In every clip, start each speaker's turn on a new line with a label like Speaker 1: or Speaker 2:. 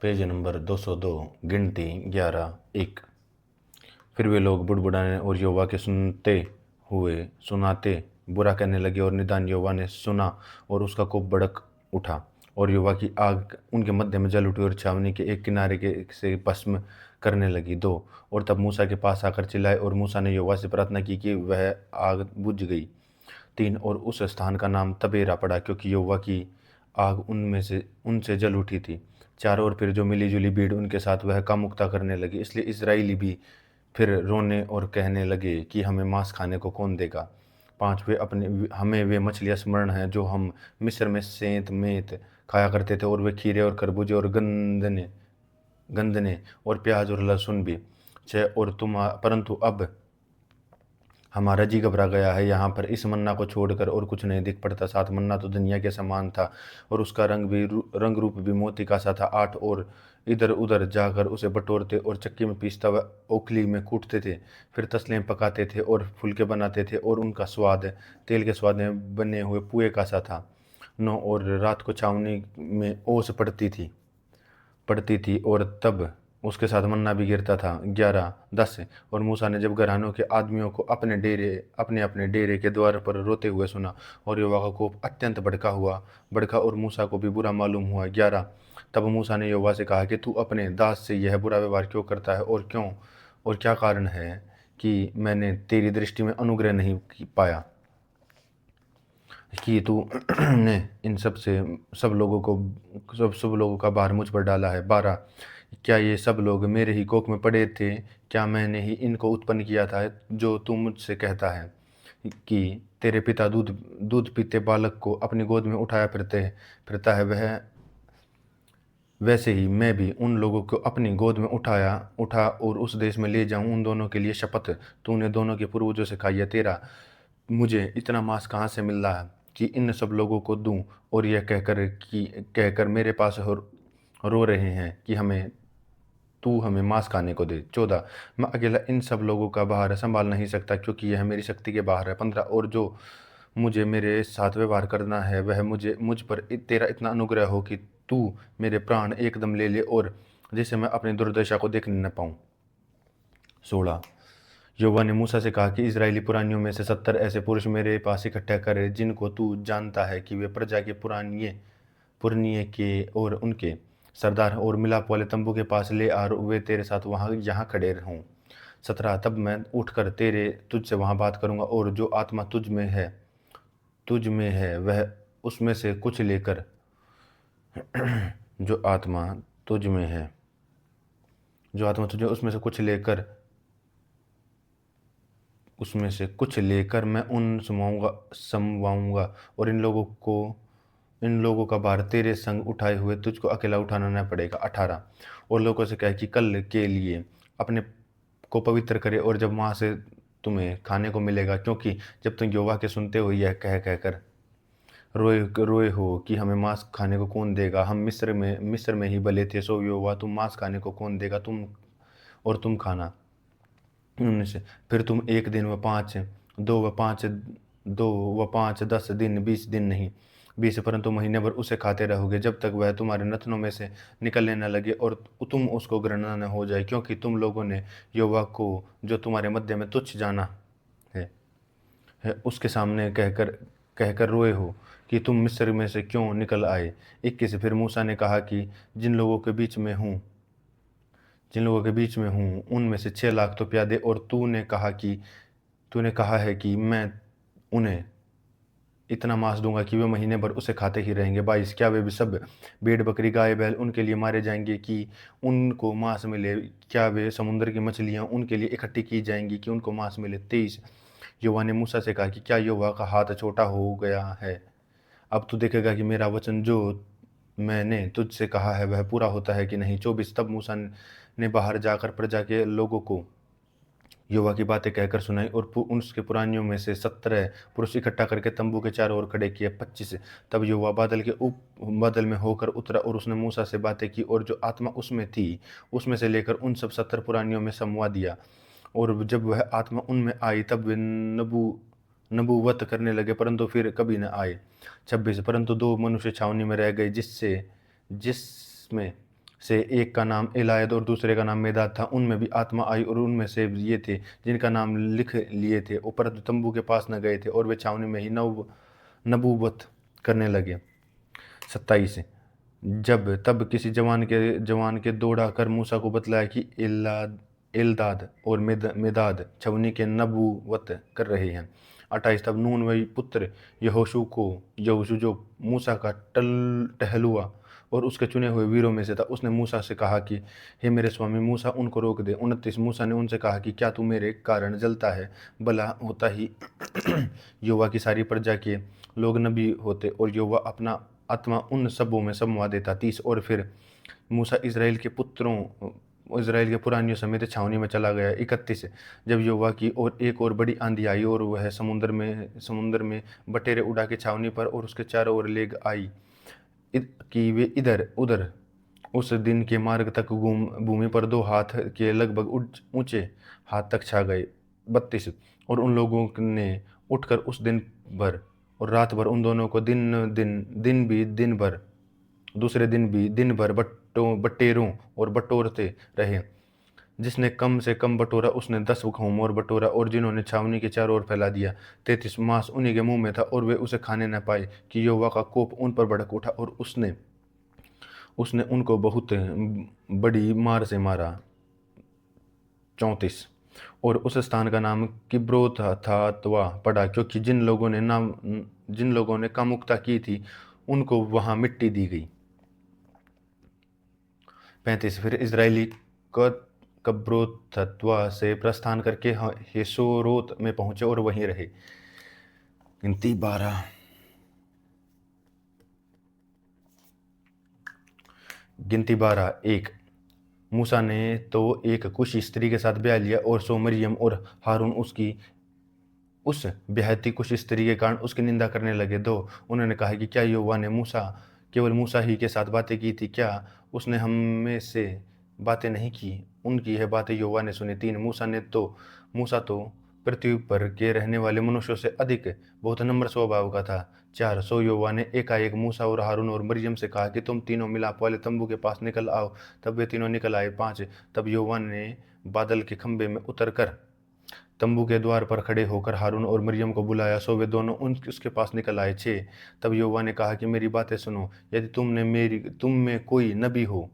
Speaker 1: Page number 202 गिनती 11 1। फिर वे लोग बुड़बुड़ाने और यहोवा के सुनाते बुरा कहने लगे और निदान यहोवा ने सुना और उसका कोप भड़क उठा और यहोवा की आग उनके मध्य में जल उठी और छावनी के एक किनारे के से भस्म करने लगी। 2। और तब मूसा के पास आकर चिल्लाए और मूसा ने यहोवा से प्रार्थना की कि वह आग बुझ गई। 3। और उस स्थान का नाम तबेरा पड़ा क्योंकि यहोवा की आग उनसे जल उठी थी। 4। और फिर जो मिली जुली भीड़ उनके साथ वह कामुकता करने लगी, इसलिए इस्राएली भी फिर रोने और कहने लगे कि हमें मांस खाने को कौन देगा। 5। हमें वे मछलियाँ स्मरण हैं जो हम मिस्र में सेंत मेत खाया करते थे, और वे खीरे और खरबूजे और गंदने और प्याज और लहसुन भी। 6। और परंतु अब हमारा जी घबरा गया है यहाँ पर इस मन्ना को छोड़कर और कुछ नहीं दिख पड़ता। 7। मन्ना तो दुनिया के समान था और उसका रंग रूप भी मोती का सा था। 8। और इधर उधर जाकर उसे बटोरते और चक्की में पीसता व ओखली में कूटते थे, फिर तसले में पकाते थे और फुलके बनाते थे, और उनका स्वाद तेल के स्वाद में बने हुए पुए का सा था। 9। और रात को छावनी में ओस पड़ती थी और तब उसके साथ मन्ना भी गिरता था। 11 10। और मूसा ने जब घरानों के आदमियों को अपने अपने डेरे के द्वार पर रोते हुए सुना और यहोवा का कोप अत्यंत भड़का और मूसा को भी बुरा मालूम हुआ। 11। तब मूसा ने यहोवा से कहा कि तू अपने दास से यह बुरा व्यवहार क्यों करता है, और क्या कारण है कि मैंने तेरी दृष्टि में अनुग्रह नहीं पाया कि तू ने इन सब लोगों का भार मुझ पर डाला है। 12। क्या ये सब लोग मेरे ही कोख में पड़े थे? क्या मैंने ही इनको उत्पन्न किया था? जो तू मुझसे कहता है कि तेरे पिता दूध पीते बालक को अपनी गोद में उठाया फिरता है, वह वैसे ही मैं भी उन लोगों को अपनी गोद में उठा और उस देश में ले जाऊं। उन दोनों के लिए शपथ तूने दोनों के पूर्वजों से खाई है। तेरा मुझे इतना मांस कहाँ से मिल रहा है कि इन सब लोगों को दूं? और यह कहकर मेरे पास रो रहे हैं कि तू हमें मांस खाने को दे। 14। मैं अकेला इन सब लोगों का भार संभाल नहीं सकता क्योंकि यह मेरी शक्ति के बाहर है। 15। और जो मुझे मेरे साथ व्यवहार करना है वह मुझ पर तेरा इतना अनुग्रह हो कि तू मेरे प्राण एकदम ले ले और जिससे मैं अपनी दुर्दशा को देखने न पाऊं। 16। यहोवा ने मूसा से कहा कि इस्राएली पुरानियों में से 70 ऐसे पुरुष मेरे पास इकट्ठा करे जिनको तू जानता है कि वे प्रजा के पुरनिये के और उनके सरदार और मिलाप वाले तंबू के पास ले आ, वे तेरे साथ यहाँ खड़े हों। 17। तब मैं उठकर तुझसे वहाँ बात करूँगा और जो आत्मा तुझ में है वह उसमें से कुछ लेकर जो आत्मा तुझ में है उसमें से कुछ लेकर मैं समवाऊंगा और इन लोगों का भार तेरे संग उठाए हुए तुझको अकेला उठाना न पड़ेगा। 18। और लोगों से कहे कि कल के लिए अपने को पवित्र करे और जब वहाँ से तुम्हें खाने को मिलेगा, क्योंकि जब तुम यहोवा के सुनते हो यह कहकर रोए हो कि हमें मांस खाने को कौन देगा, हम मिस्र में ही भले थे, सो यहोवा तुम मांस खाने को कौन देगा, तुम खाना। 19। फिर तुम एक दिन व 5 2 व 5 10 दिन 20 दिन नहीं 20 परंतु महीने भर उसे खाते रहोगे जब तक वह तुम्हारे नथनों में से निकलने न लगे और तुम उसको घृणा न हो जाए, क्योंकि तुम लोगों ने यहोवा को जो तुम्हारे मध्य में तुच्छ जाना है उसके सामने कहकर रोए हो कि तुम मिस्र में से क्यों निकल आए। 21। फिर मूसा ने कहा कि जिन लोगों के बीच में हूँ उनमें से 6 लाख तो प्यादे, और तूने कहा है कि मैं उन्हें इतना मांस दूंगा कि वे महीने भर उसे खाते ही रहेंगे। 22। क्या वे भी सब भेड़ बकरी गाय बैल उनके लिए मारे जाएंगे कि उनको मांस मिले? क्या वे समुद्र की मछलियां उनके लिए इकट्ठी की जाएंगी कि उनको मांस मिले? 23। यहोवा ने मूसा से कहा कि क्या यहोवा का हाथ छोटा हो गया है? अब तू देखेगा कि मेरा वचन जो मैंने तुझसे कहा है वह पूरा होता है कि नहीं। 24। तब मूसा ने बाहर जाकर प्रजा के लोगों को यहोवा की बातें कहकर सुनाई और उसके पुरानियों में से 17 पुरुष इकट्ठा करके तंबू के चारों ओर खड़े किए। 25। तब यहोवा बादल में होकर उतरा और उसने मूसा से बातें की और जो आत्मा उसमें थी उसमें से लेकर उन सब 70 पुरानियों में समवा दिया, और जब वह आत्मा उनमें आई तब वे नबूवत करने लगे, परंतु फिर कभी न आए। 26। परंतु 2 मनुष्य छावनी में रह गए जिसमें से एक का नाम एलायद और दूसरे का नाम मेदाद था। उनमें भी आत्मा आई और उनमें से ये थे जिनका नाम लिख लिए थे, परंतु तंबू के पास न गए थे और वे छावनी में ही नबूवत करने लगे। 27। जब तब किसी जवान के दौड़ा कर मूसा को बतलाया कि एलदाद और मेदाद छवनी के नबूवत कर रहे हैं। 28। तब नून वही पुत्र यहोशू जो मूसा का टहलुआ और उसके चुने हुए वीरों में से था, उसने मूसा से कहा कि हे मेरे स्वामी मूसा, उनको रोक दे। 29। मूसा ने उनसे कहा कि क्या तू मेरे कारण जलता है? भला होता ही यहोवा की सारी प्रजा के लोग नबी होते और यहोवा अपना आत्मा उन सबों में समवा देता। 30। और फिर मूसा इज़राइल के पुरानियों समेत छावनी में चला गया। 31। जब यहोवा की और एक और बड़ी आंधी आई और वह समुद्र में बटेरे उड़ा के छावनी पर और उसके चारों ओर ले आई कि वे इधर उधर उस दिन के मार्ग तक भूमि पर 2 हाथ के लगभग ऊंचे हाथ तक छा गए। 32। और उन लोगों ने उठकर उस दिन भर और रात भर उन दोनों को दूसरे दिन भी दिन भर बटेरों और बटोरते रहे। जिसने कम से कम बटोरा उसने 10 घूमोर बटोरा और जिन्होंने छावनी के चारों ओर फैला दिया। 33। मांस उन्हीं के मुंह में था और वे उसे खाने न पाए कि यहोवा का कोप उन पर भड़क उठा और उसने उनको बहुत बड़ी मार से मारा। 34। और उस स्थान का नाम किब्रोत हथातवा पड़ा, क्योंकि जिन लोगों ने कामुकता की थी उनको वहां मिट्टी दी गई। 35। फिर इजरायली कब्रोतवा से प्रस्थान करके हेसोरोत में पहुंचे और वहीं रहे। गिनती 12। गिनती 12। 1। मूसा ने तो एक कुशी स्त्री के साथ ब्याह लिया और सो मरियम और हारून उस ब्याहती कुशी स्त्री के कारण उसकी निंदा करने लगे। 2। उन्होंने कहा कि क्या यहोवा ने केवल मूसा ही के साथ बातें की थी? क्या उसने हम में से बातें नहीं की? उनकी यह बातें यहोवा ने सुनी। 3। मूसा तो पृथ्वी पर के रहने वाले मनुष्यों से अधिक बहुत नम्र स्वभाव का था। 4। सो यहोवा ने एकाएक मूसा और हारून और मरियम से कहा कि तुम तीनों मिलाप वाले तंबू के पास निकल आओ। तब वे तीनों निकल आए। 5। तब यहोवा ने बादल के खंभे में उतरकर तंबू के द्वार पर खड़े होकर हारून और मरियम को बुलाया, सो वे दोनों उसके पास निकल आए। 6। तब यहोवा ने कहा कि मेरी बातें सुनो, यदि तुम में कोई नबी हो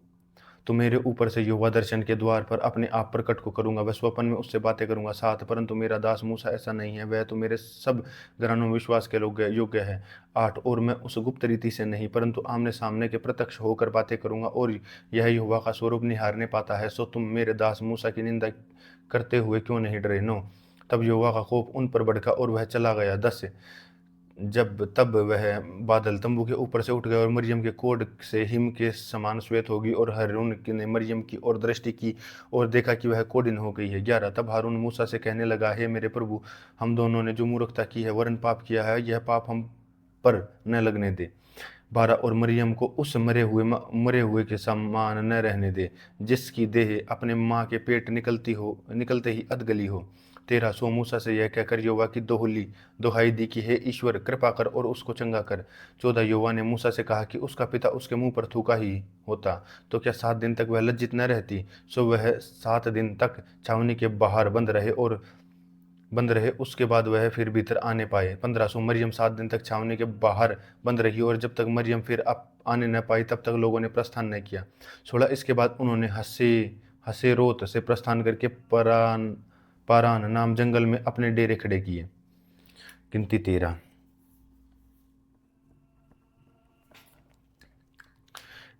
Speaker 1: तो मेरे ऊपर से यहोवा दर्शन के द्वार पर अपने आप प्रकट को करूंगा, वह स्वप्न में उससे बातें करूंगा। 7। परंतु मेरा दास मूसा ऐसा नहीं है, वह तो मेरे सब घरानों में विश्वास के योग्य है। 8। और मैं उस गुप्त रीति से नहीं परंतु आमने सामने के प्रत्यक्ष होकर बातें करूंगा, और यह यहोवा का स्वरूप निहारने पाता है। सो तुम मेरे दास मूसा की निंदा करते हुए क्यों नहीं डरे? 9। तब यहोवा का कोप उन पर भड़का और वह चला गया। 10। तब वह बादल तंबू के ऊपर से उठ गए और मरियम के कोढ़ से हिम के समान श्वेत होगी, और हारून ने मरियम की ओर दृष्टि की और देखा कि वह कोढ़िन हो गई है। 11। तब हारून मूसा से कहने लगा, हे मेरे प्रभु, हम दोनों ने जो मूर्खता की है वरन पाप किया है, यह पाप हम पर न लगने दे। 12। और मरियम को उस मरे हुए के समान न रहने दे, जिसकी देह अपने माँ के पेट निकलते ही अधगली हो। 13। सो मूसा से यह कहकर यहोवा की दोहाई दी कि हे ईश्वर, कृपा कर और उसको चंगा कर। 14। यहोवा ने मूसा से कहा कि उसका पिता उसके मुंह पर थूका ही होता तो क्या 7 दिन तक वह लज्जित न रहती? सो वह 7 दिन तक छावनी के बाहर बंद रहे, उसके बाद वह फिर भीतर आने पाए। 15। सो मरियम 7 दिन तक छावनी के बाहर बंद रही, और जब तक मरियम फिर आने न पाई तब तक लोगों ने प्रस्थान न किया। 16। इसके बाद उन्होंने हसेरोत से प्रस्थान करके पारान नाम जंगल में अपने डेरे खड़े किए। गिनती 13।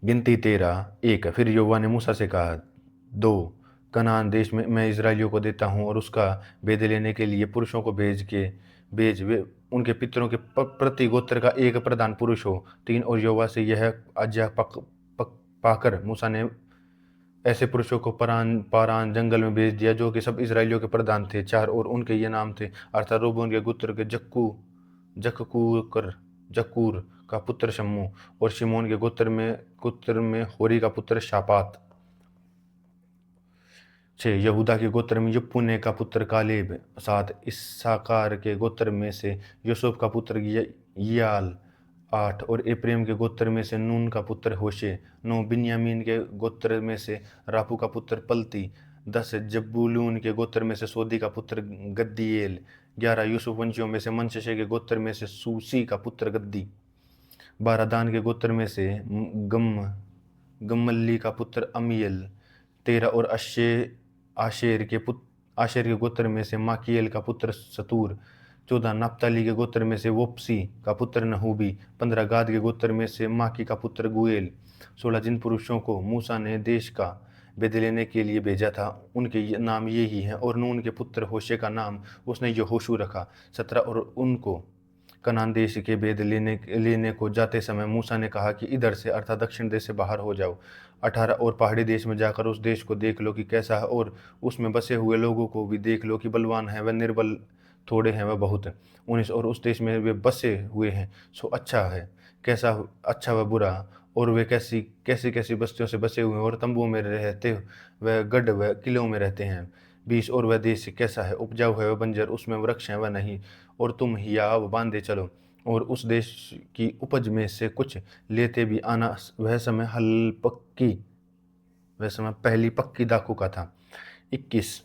Speaker 1: गिनती 13। 1। फिर यहोवा ने मूसा से कहा, 2 कनान देश में मैं इजराइलियों को देता हूँ, और उसका भेद लेने के लिए पुरुषों को भेज वे उनके पितरों के प्रति गोत्र का एक प्रधान पुरुष हो। 3। और यहोवा से यह आज्ञा पाकर मूसा ने ऐसे पुरुषों को पारान जंगल में भेज दिया जो कि सब इजराइलियों के प्रधान थे। 4। और उनके ये नाम थे, अर्थात रूबेन के गोत्र के जक्कूर का पुत्र शम्मू, और शिमोन के गोत्र में होरी का पुत्र शापात। 6। यहूदा के गोत्र में यपुन्ने का पुत्र कालेब। 7। इस्साकार के गोत्र में से यूसुफ का पुत्र यियाल। 8 और एप्रैम के गोत्र में से नून का पुत्र होशे। 9 बिन्यामीन के गोत्र में से राफू का पुत्र पलती। 10 जबूलून के गोत्र में से सोदी का पुत्र गद्दीएल। 11 यूसुफ वंशियों में से मनश्शे के गोत्र में से सूसी का पुत्र गद्दी। 12 दान के गोत्र में से गम्मली का पुत्र अमीएल। 13 और आशेर के गोत्र में से माकीएल का पुत्र सतूर। 14 नप्ताली के गोत्र में से वोप्सी का पुत्र नहूबी। 15 गाद के गोत्र में से माकी का पुत्र गुएल। 16 जिन पुरुषों को मूसा ने देश का भेद लेने के लिए भेजा था उनके नाम ये ही हैं, और नून के पुत्र होशे का नाम उसने यहोशू रखा। 17 और उनको कनान देश के भेद लेने को जाते समय मूसा ने कहा कि इधर से अर्थात दक्षिण देश से बाहर हो जाओ। 18 और पहाड़ी देश में जाकर उस देश को देख लो कि कैसा है, और उसमें बसे हुए लोगों को भी देख लो कि बलवान है वह निर्बल, थोड़े हैं वह बहुत। 19 और उस देश में वे बसे हुए हैं सो अच्छा है, कैसा अच्छा व बुरा, और वे कैसी कैसी बस्तियों से बसे हुए हैं, और तंबुओं में रहते वह गढ़ व किलों में रहते हैं। 20 और वह देश कैसा है, उपजाऊ है वह बंजर, उसमें वृक्ष है वह नहीं, और तुम हियाव बांधे चलो, और उस देश की उपज में से कुछ लेते भी आना। वह समय पहली पक्की दाखों का था। 21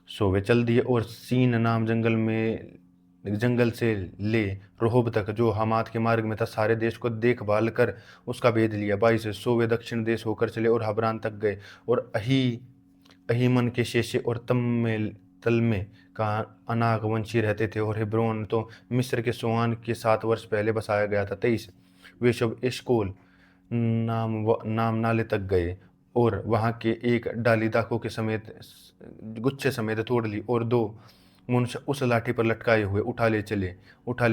Speaker 1: सो वे चल दिए और सीन नाम जंगल से ले रोहब तक जो हमात के मार्ग में था सारे देश को देखभाल कर उसका भेद लिया। 22 सो वे दक्षिण देश होकर चले और हबरान तक गए, और अहीमन के शेशे और तलमे का अनाक वंशी रहते थे, और हेब्रोन तो मिस्र के सोआन के 7 वर्ष पहले बसाया गया था। 23 वे सब एशकोल नाम नाले तक गए, और वहाँ के एक डाली दाखों के समेत गुच्छे समेत तोड़ ली, और 2 मनुष्य उस लाठी पर लटकाए हुए उठा ले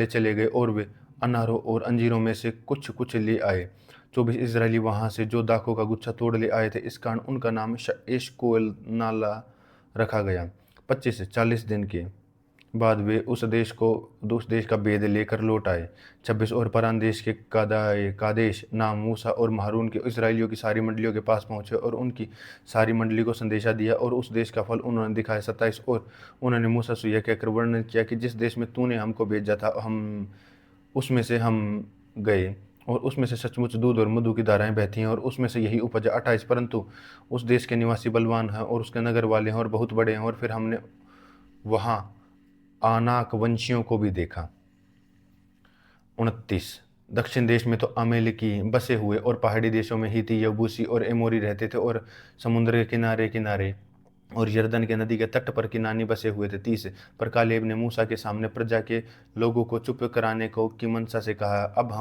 Speaker 1: चले गए, और वे अनारों और अंजीरों में से कुछ कुछ ले आए। 24 इजरायली वहाँ से जो दाखों का गुच्छा तोड़ ले आए थे, इस कारण उनका नाम एशकोल नाला रखा गया। 25 40 दिन के बाद वे उस देश का भेद लेकर लौट आए। 26 और परान देश के कादेश नाम मूसा और महारून के इस्राएलियों की सारी मंडलियों के पास पहुँचे, और उनकी सारी मंडली को संदेशा दिया, और उस देश का फल उन्होंने दिखाया। 27 और उन्होंने मूसा से यह कहकर वर्णन किया कि जिस देश में तूने हमको भेजा था उसमें से हम गए, और उसमें से सचमुच दूध और मधु की धाराएं बहती हैं, और उसमें से यही उपज है। 28 परंतु उस देश के निवासी बलवान हैं और उसके नगर वाले हैं और बहुत बड़े हैं, और फिर हमने वहाँ आनाक वंशियों को भी देखा। 29 दक्षिण देश में तो अमेलिकी बसे हुए और पहाड़ी देशों में हित्ती, यबूसी और एमोरी रहते थे, और समुद्र के किनारे किनारे और यरदन के नदी के तट पर किनानी बसे हुए थे। 30 पर कालेब ने मूसा के सामने प्रजा के लोगों को चुप कराने को की मनसा से कहा, अब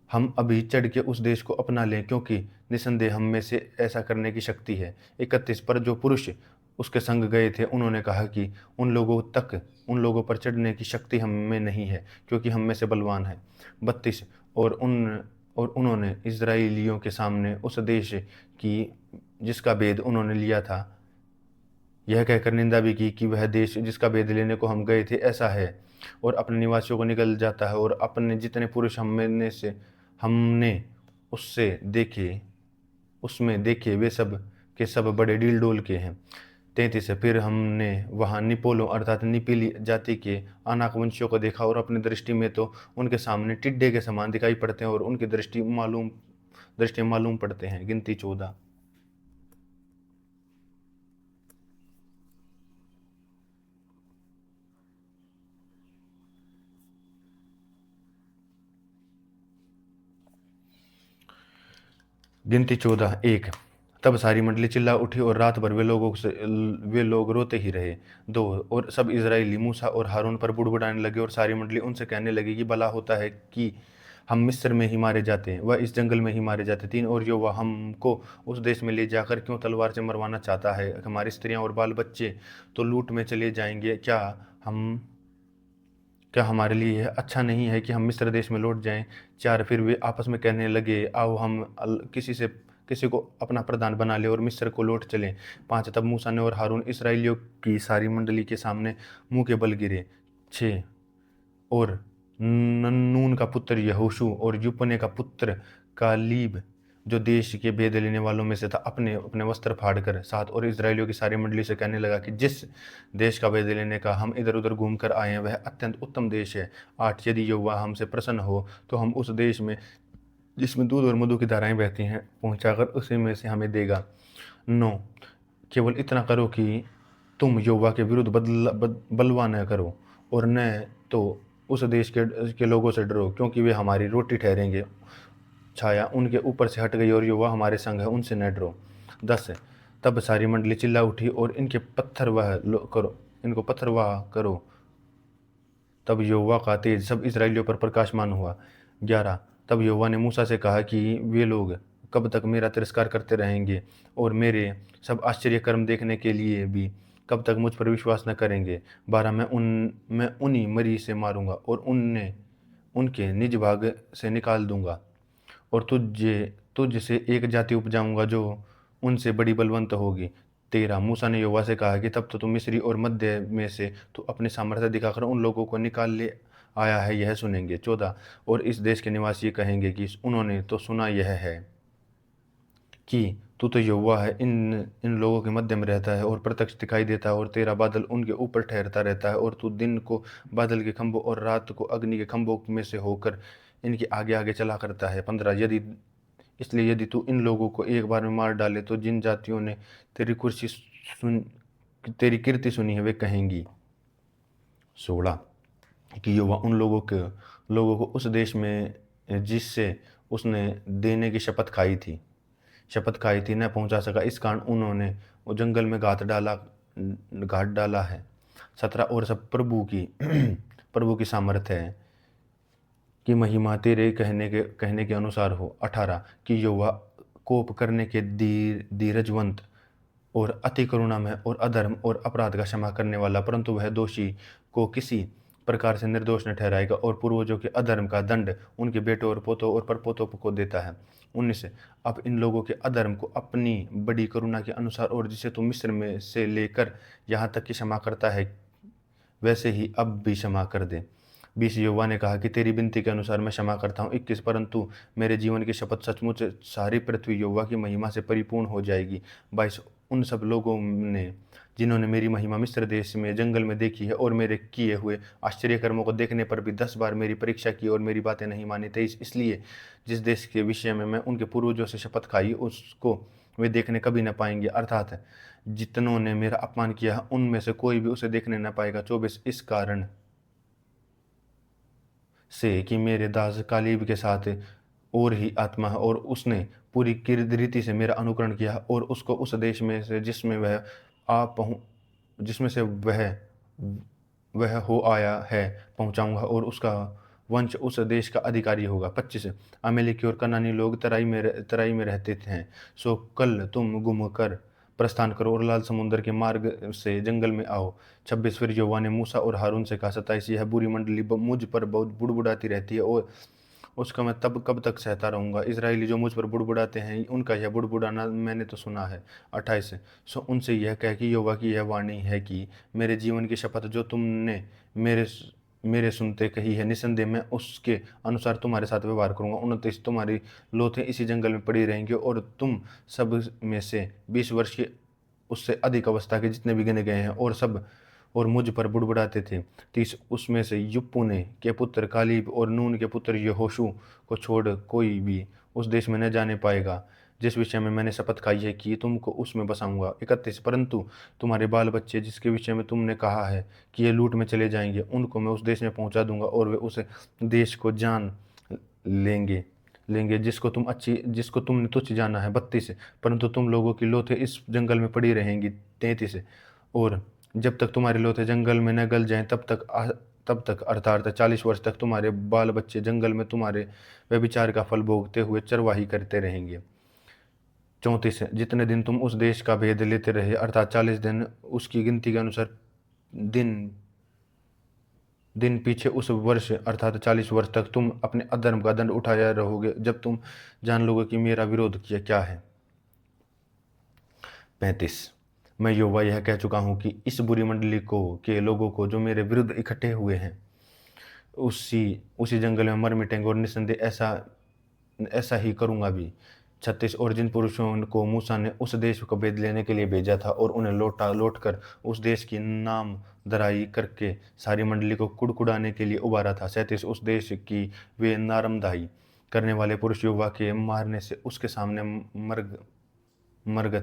Speaker 1: हम अभी चढ़ के उस देश को अपना लें, क्योंकि निसंदेह हम में से ऐसा करने की शक्ति है। 31 पर जो पुरुष उसके संग गए थे उन्होंने कहा कि उन लोगों पर चढ़ने की शक्ति हम में नहीं है, क्योंकि हम में से बलवान है। 32 और उन्होंने इजराइलियों के सामने उस देश की जिसका भेद उन्होंने लिया था यह कहकर निंदा भी की कि वह देश जिसका भेद लेने को हम गए थे ऐसा है, और अपने निवासियों को निगल जाता है, और अपने जितने पुरुष हमने उसमें देखे वे सब के सब बड़े डील डोल के हैं। 33 फिर हमने वहाँ निपोलों अर्थात निपीली जाति के अनाक वंशियों को देखा, और अपनी दृष्टि में तो उनके सामने टिड्डे के समान दिखाई पड़ते हैं, और उनकी दृष्टि मालूम पड़ते हैं। गिनती 14 1 तब सारी मंडली चिल्ला उठी और रात भर वे लोग रोते ही रहे। 2 और सब इजराइली मूसा और हारून पर बुड़बुड़ाने लगे, और सारी मंडली उनसे कहने लगी कि भला होता है कि हम मिस्र में ही मारे जाते हैं, वह इस जंगल में ही मारे जाते। 3 और जो वह हमको उस देश में ले जाकर क्यों तलवार से मरवाना चाहता है, हमारी स्त्रियां और बाल बच्चे तो लूट में चले जाएंगे। क्या हमारे लिए यह अच्छा नहीं है कि हम मिस्र देश में लौट जाएं। 4 फिर वे आपस में कहने लगे, आओ हम किसी को अपना प्रधान बना ले और मिस्र को लौट चलें। 5 तब मूसा ने और हारून इस्राएलियों की सारी मंडली के सामने मुंह के बल गिरे। 6 और नून का पुत्र यहोशू और युपने का पुत्र कालीब जो देश के भेद लेने वालों में से था, अपने अपने वस्त्र फाड़कर साथ और इजरायलियों की सारी मंडली से कहने लगा कि जिस देश का भेद लेने का हम इधर उधर घूम कर आए हैं वह अत्यंत उत्तम देश है। 8 यदि यहोवा हमसे प्रसन्न हो तो हम उस देश में जिसमें दूध और मधु की धाराएं बहती हैं पहुंचाकर उसी में से हमें देगा। 9 केवल इतना करो कि तुम यहोवा के विरुद्ध बलवा न करो और न तो उस देश के लोगों से डरो, क्योंकि वे हमारी रोटी ठहरेंगे। छाया उनके ऊपर से हट गई और यहोवा हमारे संग है, उनसे न डरो। 10 तब सारी मंडली चिल्ला उठी और इनको पत्थरवाह करो। तब यहोवा का तेज सब इजराइलियों पर प्रकाशमान हुआ। 11 तब यहोवा ने मूसा से कहा कि वे लोग कब तक मेरा तिरस्कार करते रहेंगे और मेरे सब आश्चर्य कर्म देखने के लिए भी कब तक मुझ पर विश्वास न करेंगे। 12 मैं उन्हीं मरी से मारूंगा और उनके निज भाग से निकाल दूंगा और तुझ से एक जाति उपजाऊंगा जो उनसे बड़ी बलवंत होगी। 13 मूसा ने यहोवा से कहा कि तब तो तुम मिस्री और मध्य में से तो अपनी सामर्थ्य दिखाकर उन लोगों को निकाल ले आया है, यह सुनेंगे। 14 और इस देश के निवासी कहेंगे कि उन्होंने तो सुना यह है कि तू तो यहोवा है, इन इन लोगों के मध्य में रहता है और प्रत्यक्ष दिखाई देता है और तेरा बादल उनके ऊपर ठहरता रहता है और तू दिन को बादल के खंभों और रात को अग्नि के खंभों में से होकर इनके आगे आगे चला करता है। 15 यदि तू इन लोगों को एक बार में मार डाले तो जिन जातियों ने तेरी कीर्ति सुनी है वे कहेंगी। 16 कि यहोवा उन लोगों को उस देश में जिससे उसने देने की शपथ खाई थी न पहुंचा सका, इस कारण उन्होंने वो जंगल में घात डाला है। 17 और सब प्रभु की सामर्थ्य है कि महिमा तेरे कहने के अनुसार हो। 18 कि यहोवा कोप करने के धीरजवंत और अति करुणामय और अधर्म और अपराध का क्षमा करने वाला, परंतु वह दोषी को किसी प्रकार से निर्दोष न ठहराएगा और पूर्वजों के अधर्म का दंड उनके बेटों और पोतों और परपोतों को देता है। 19 अब इन लोगों के अधर्म को अपनी बड़ी करुणा के अनुसार और जिसे तू मिस्र में से लेकर यहाँ तक कि क्षमा करता है वैसे ही अब भी क्षमा कर दे। 20 यहोवा ने कहा कि तेरी विनती के अनुसार मैं क्षमा करता हूँ। 21 परंतु मेरे जीवन की शपथ सचमुच सारी पृथ्वी यहोवा की महिमा से परिपूर्ण हो जाएगी। 22 उन सब लोगों ने जिन्होंने मेरी महिमा मिस्र देश में जंगल में देखी है और मेरे किए हुए आश्चर्य कर्मों को देखने पर भी 10 बार मेरी परीक्षा की और मेरी बातें नहीं मानी। 23 इसलिए जिस देश के विषय में मैं उनके पूर्वजों से शपथ खाई उसको वे देखने कभी न पाएंगे, अर्थात जितनों ने मेरा अपमान किया उनमें से कोई भी उसे देखने न पाएगा। 24 इस कारण से कि मेरे दास कालीब के साथ और ही आत्मा है और उसने पूरी रीति से मेरा अनुकरण किया और उसको उस देश में से जिसमें से वह हो आया है पहुंचाऊंगा और उसका वंश उस देश का अधिकारी होगा। 25 अमेलेकी और कनानी लोग तराई में रहते हैं, सो कल तुम घूम कर प्रस्थान करो और लाल समुद्र के मार्ग से जंगल में आओ। 26 फिर यहोवा ने मूसा और हारून से कहा। 27 यह बुरी मंडली मुझ पर बहुत बुड़बुड़ाती रहती है और उसका मैं तब कब तक सहता रहूँगा। इजरायली जो मुझ पर बुड़बुड़ाते हैं उनका यह बुड़बुड़ाना मैंने तो सुना है। 28 सो उनसे यह कह कि यहोवा की यह वाणी है कि मेरे जीवन की शपथ जो तुमने मेरे सुनते कही है, निसंदेह मैं उसके अनुसार तुम्हारे साथ व्यवहार करूंगा। 29 तुम्हारी लोथें इसी जंगल में पड़ी रहेंगी और तुम सब में से 20 वर्ष की उससे अधिक अवस्था के जितने भी गिने गए हैं और मुझ पर बुड़बुड़ाते थे। 30 उसमें से युप्पुने के पुत्र कालीब और नून के पुत्र यहोशू को छोड़ कोई भी उस देश में न जाने पाएगा जिस विषय में मैंने शपथ खाई है कि तुमको उसमें बसाऊंगा। 31 परंतु तुम्हारे बाल बच्चे जिसके विषय में तुमने कहा है कि ये लूट में चले जाएंगे, उनको मैं उस देश में पहुंचा दूंगा और वे उस देश को जान लेंगे जिसको तुमने तुच्छ जाना है। 32 परंतु तुम लोगों की लोथें इस जंगल में पड़ी रहेंगी। 33 और जब तक तुम्हारे लोथें जंगल में न गल जाएं तब तक अर्थात 40 वर्ष तक तुम्हारे बाल बच्चे जंगल में तुम्हारे व्यभिचार का फल भोगते हुए चरवाही करते रहेंगे। 34 जितने दिन तुम उस देश का भेद लेते रहे अर्थात 40 दिन उसकी गिनती के अनुसार दिन पीछे उस वर्ष अर्थात 40 वर्ष तक तुम अपने अधर्म का दंड उठाया रहोगे जब तुम जान लोगे कि मेरा विरोध किया क्या है। 35 मैं यहोवा यह कह चुका हूँ कि इस बुरी मंडली के लोगों को जो मेरे विरुद्ध इकट्ठे हुए हैं उसी जंगल में मर मिटेंगे और निसंदेह ऐसा ही करूँगा भी 36 और जिन पुरुषों को मूसा ने उस देश को भेद लेने के लिए भेजा था और उन्हें लौटकर उस देश की नामधराई करके सारी मंडली को कुड़कुड़ाने के लिए उबारा था। 37 उस देश की वे नामधराई करने वाले पुरुष युवा के मारने से उसके सामने मर गए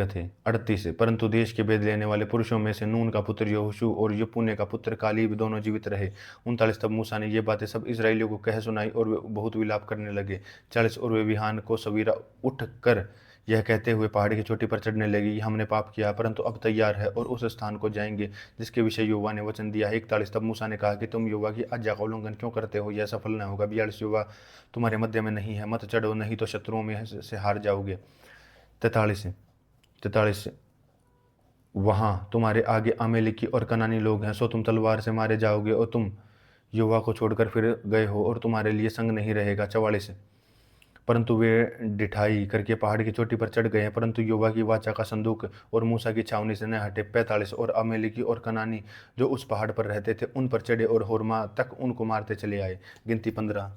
Speaker 1: थे। 38 परंतु देश के भेद लेने वाले पुरुषों में से नून का पुत्र यहोशू और यपुन्ने का पुत्र कालीब दोनों जीवित रहे। 39 तब मूसा ने ये बातें सब इस्राएलियों को कह सुनाई और वे बहुत विलाप करने लगे। 40 और वे बिहान को सवेरा उठ कर यह कहते हुए पहाड़ी की चोटी पर चढ़ने लगी, हमने पाप किया परंतु अब तैयार है और उस स्थान को जाएंगे जिसके विषय यहोवा ने वचन दिया है। 41 तब मूसा ने कहा कि तुम यहोवा की आज्ञा का उल्लंघन क्यों करते हो, यह सफल न होगा। 42 यहोवा तुम्हारे मध्य में नहीं है, मत चढ़ो नहीं तो शत्रुओं में से हार जाओगे। 43 वहाँ तुम्हारे आगे अमेलेकी और कनानी लोग हैं, सो तुम तलवार से मारे जाओगे और तुम यहोवा को छोड़कर फिर गए हो और तुम्हारे लिए संग नहीं रहेगा। 44 परंतु वे डिठाई करके पहाड़ की चोटी पर चढ़ गए हैं, परंतु यहोवा की वाचा का संदूक और मूसा की छावनी से न हटे। 45 और अमेलेकी और कनानी जो उस पहाड़ पर रहते थे उन पर चढ़े और होरमा तक उनको मारते चले आए। गिनती 15।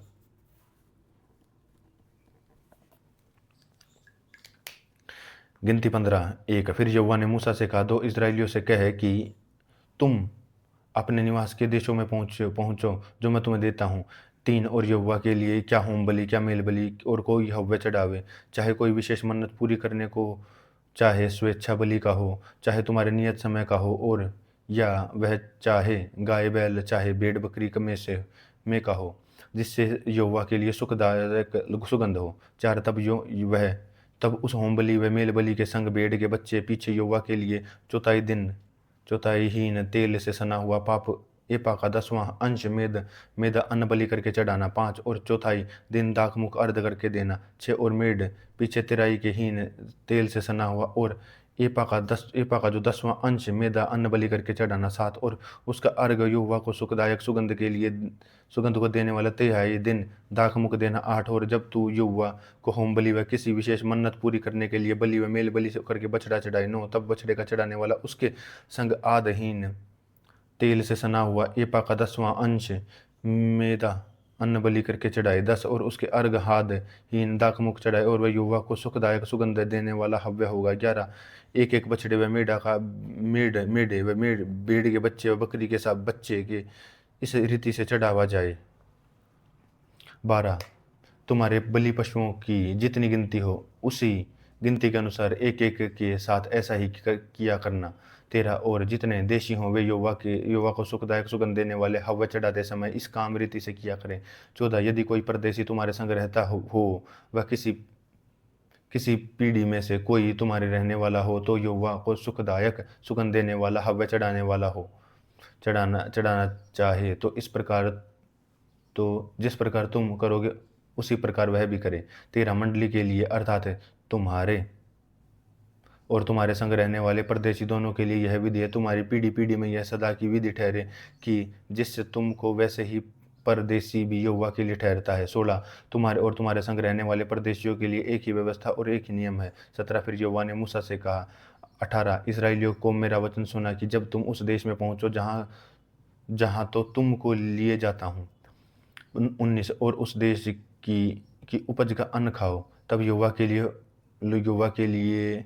Speaker 1: गिनती 15:1 फिर यहोवा ने मूसा से कहा, दो इस्राएलियों से कहे कि तुम अपने निवास के देशों में पहुँचो जो मैं तुम्हें देता हूँ। 3 और यहोवा के लिए क्या होम बलि क्या मेल बलि और कोई हव्य चढ़ावे, चाहे कोई विशेष मन्नत पूरी करने को, चाहे स्वेच्छा बलि का हो, चाहे तुम्हारे नियत समय का हो, और या वह चाहे गाय बैल चाहे भेड़ बकरी में का हो, जिससे यहोवा के लिए सुखदायक सुगंध हो। 4 तब उस होम बलि व मेल बलि के संग भेड़ के बच्चे पीछे यहोवा के लिए चौथाई हीन तेल से सना हुआ पाप एपा का 10वां अंश मेदा अन्न बलि करके चढ़ाना। 5 और चौथाई दिन दाखमुख अर्ध करके देना। 6 और मेढ़ पीछे तिराई के हीन तेल से सना हुआ और एपा का जो 10वां अंश मेदा अन्न बलि करके चढ़ाना। 7 और उसका अर्घ यहोवा को सुखदायक सुगंध को देने वाला 23 दिन दाखमुख देना। 8 और जब तू यहोवा को होम बलि व किसी विशेष मन्नत पूरी करने के लिए बलि व मेल बलि करके बछड़ा चढ़ाए। 9 तब बछड़े का चढ़ाने वाला उसके संग आधहीन तेल से सना हुआ एपा का 10वां अंश मेदा अन्न बलि करके चढ़ाए। 10 और उसके अर्घ हाद हीन दाखमुख चढ़ाए और वह यहोवा को सुखदायक सुगंध देने वाला हव्य होगा। 11 एक एक बछड़े व मेढ़े व भेड़ के बच्चे व बकरी के साथ बच्चे के इस रीति से चढ़ावा जाए। 12 तुम्हारे बलि पशुओं की जितनी गिनती हो उसी गिनती के अनुसार एक एक के साथ ऐसा ही किया करना। 13 और जितने देशी हों वे यहोवा को सुखदायक सुगंध देने वाले हव्य चढ़ाते समय इस काम रीति से किया करें। 14 यदि कोई परदेशी तुम्हारे संग रहता हो वह किसी पीढ़ी में से कोई तुम्हारे रहने वाला हो तो यहोवा को सुखदायक सुगंध देने वाला हव्य चढ़ाना चाहे तो जिस प्रकार तुम करोगे उसी प्रकार वह भी करे। 13 मंडली के लिए अर्थात तुम्हारे और तुम्हारे संग रहने वाले परदेशी दोनों के लिए यह विधि है, तुम्हारी पीढ़ी पीढ़ी में यह सदा की विधि ठहरे कि जिससे तुमको वैसे ही परदेशी भी यहोवा के लिए ठहरता है। 16 तुम्हारे संग रहने वाले परदेशियों के लिए एक ही व्यवस्था और एक ही नियम है। 17 फिर यहोवा ने मूसा से कहा। 18 इस्राएलियों को मेरा वचन सुना कि जब तुम उस देश में पहुँचो जहाँ तो तुमको लिए जाता हूँ। 19 और उस देश की उपज का अन्न खाओ, तब यहोवा के लिए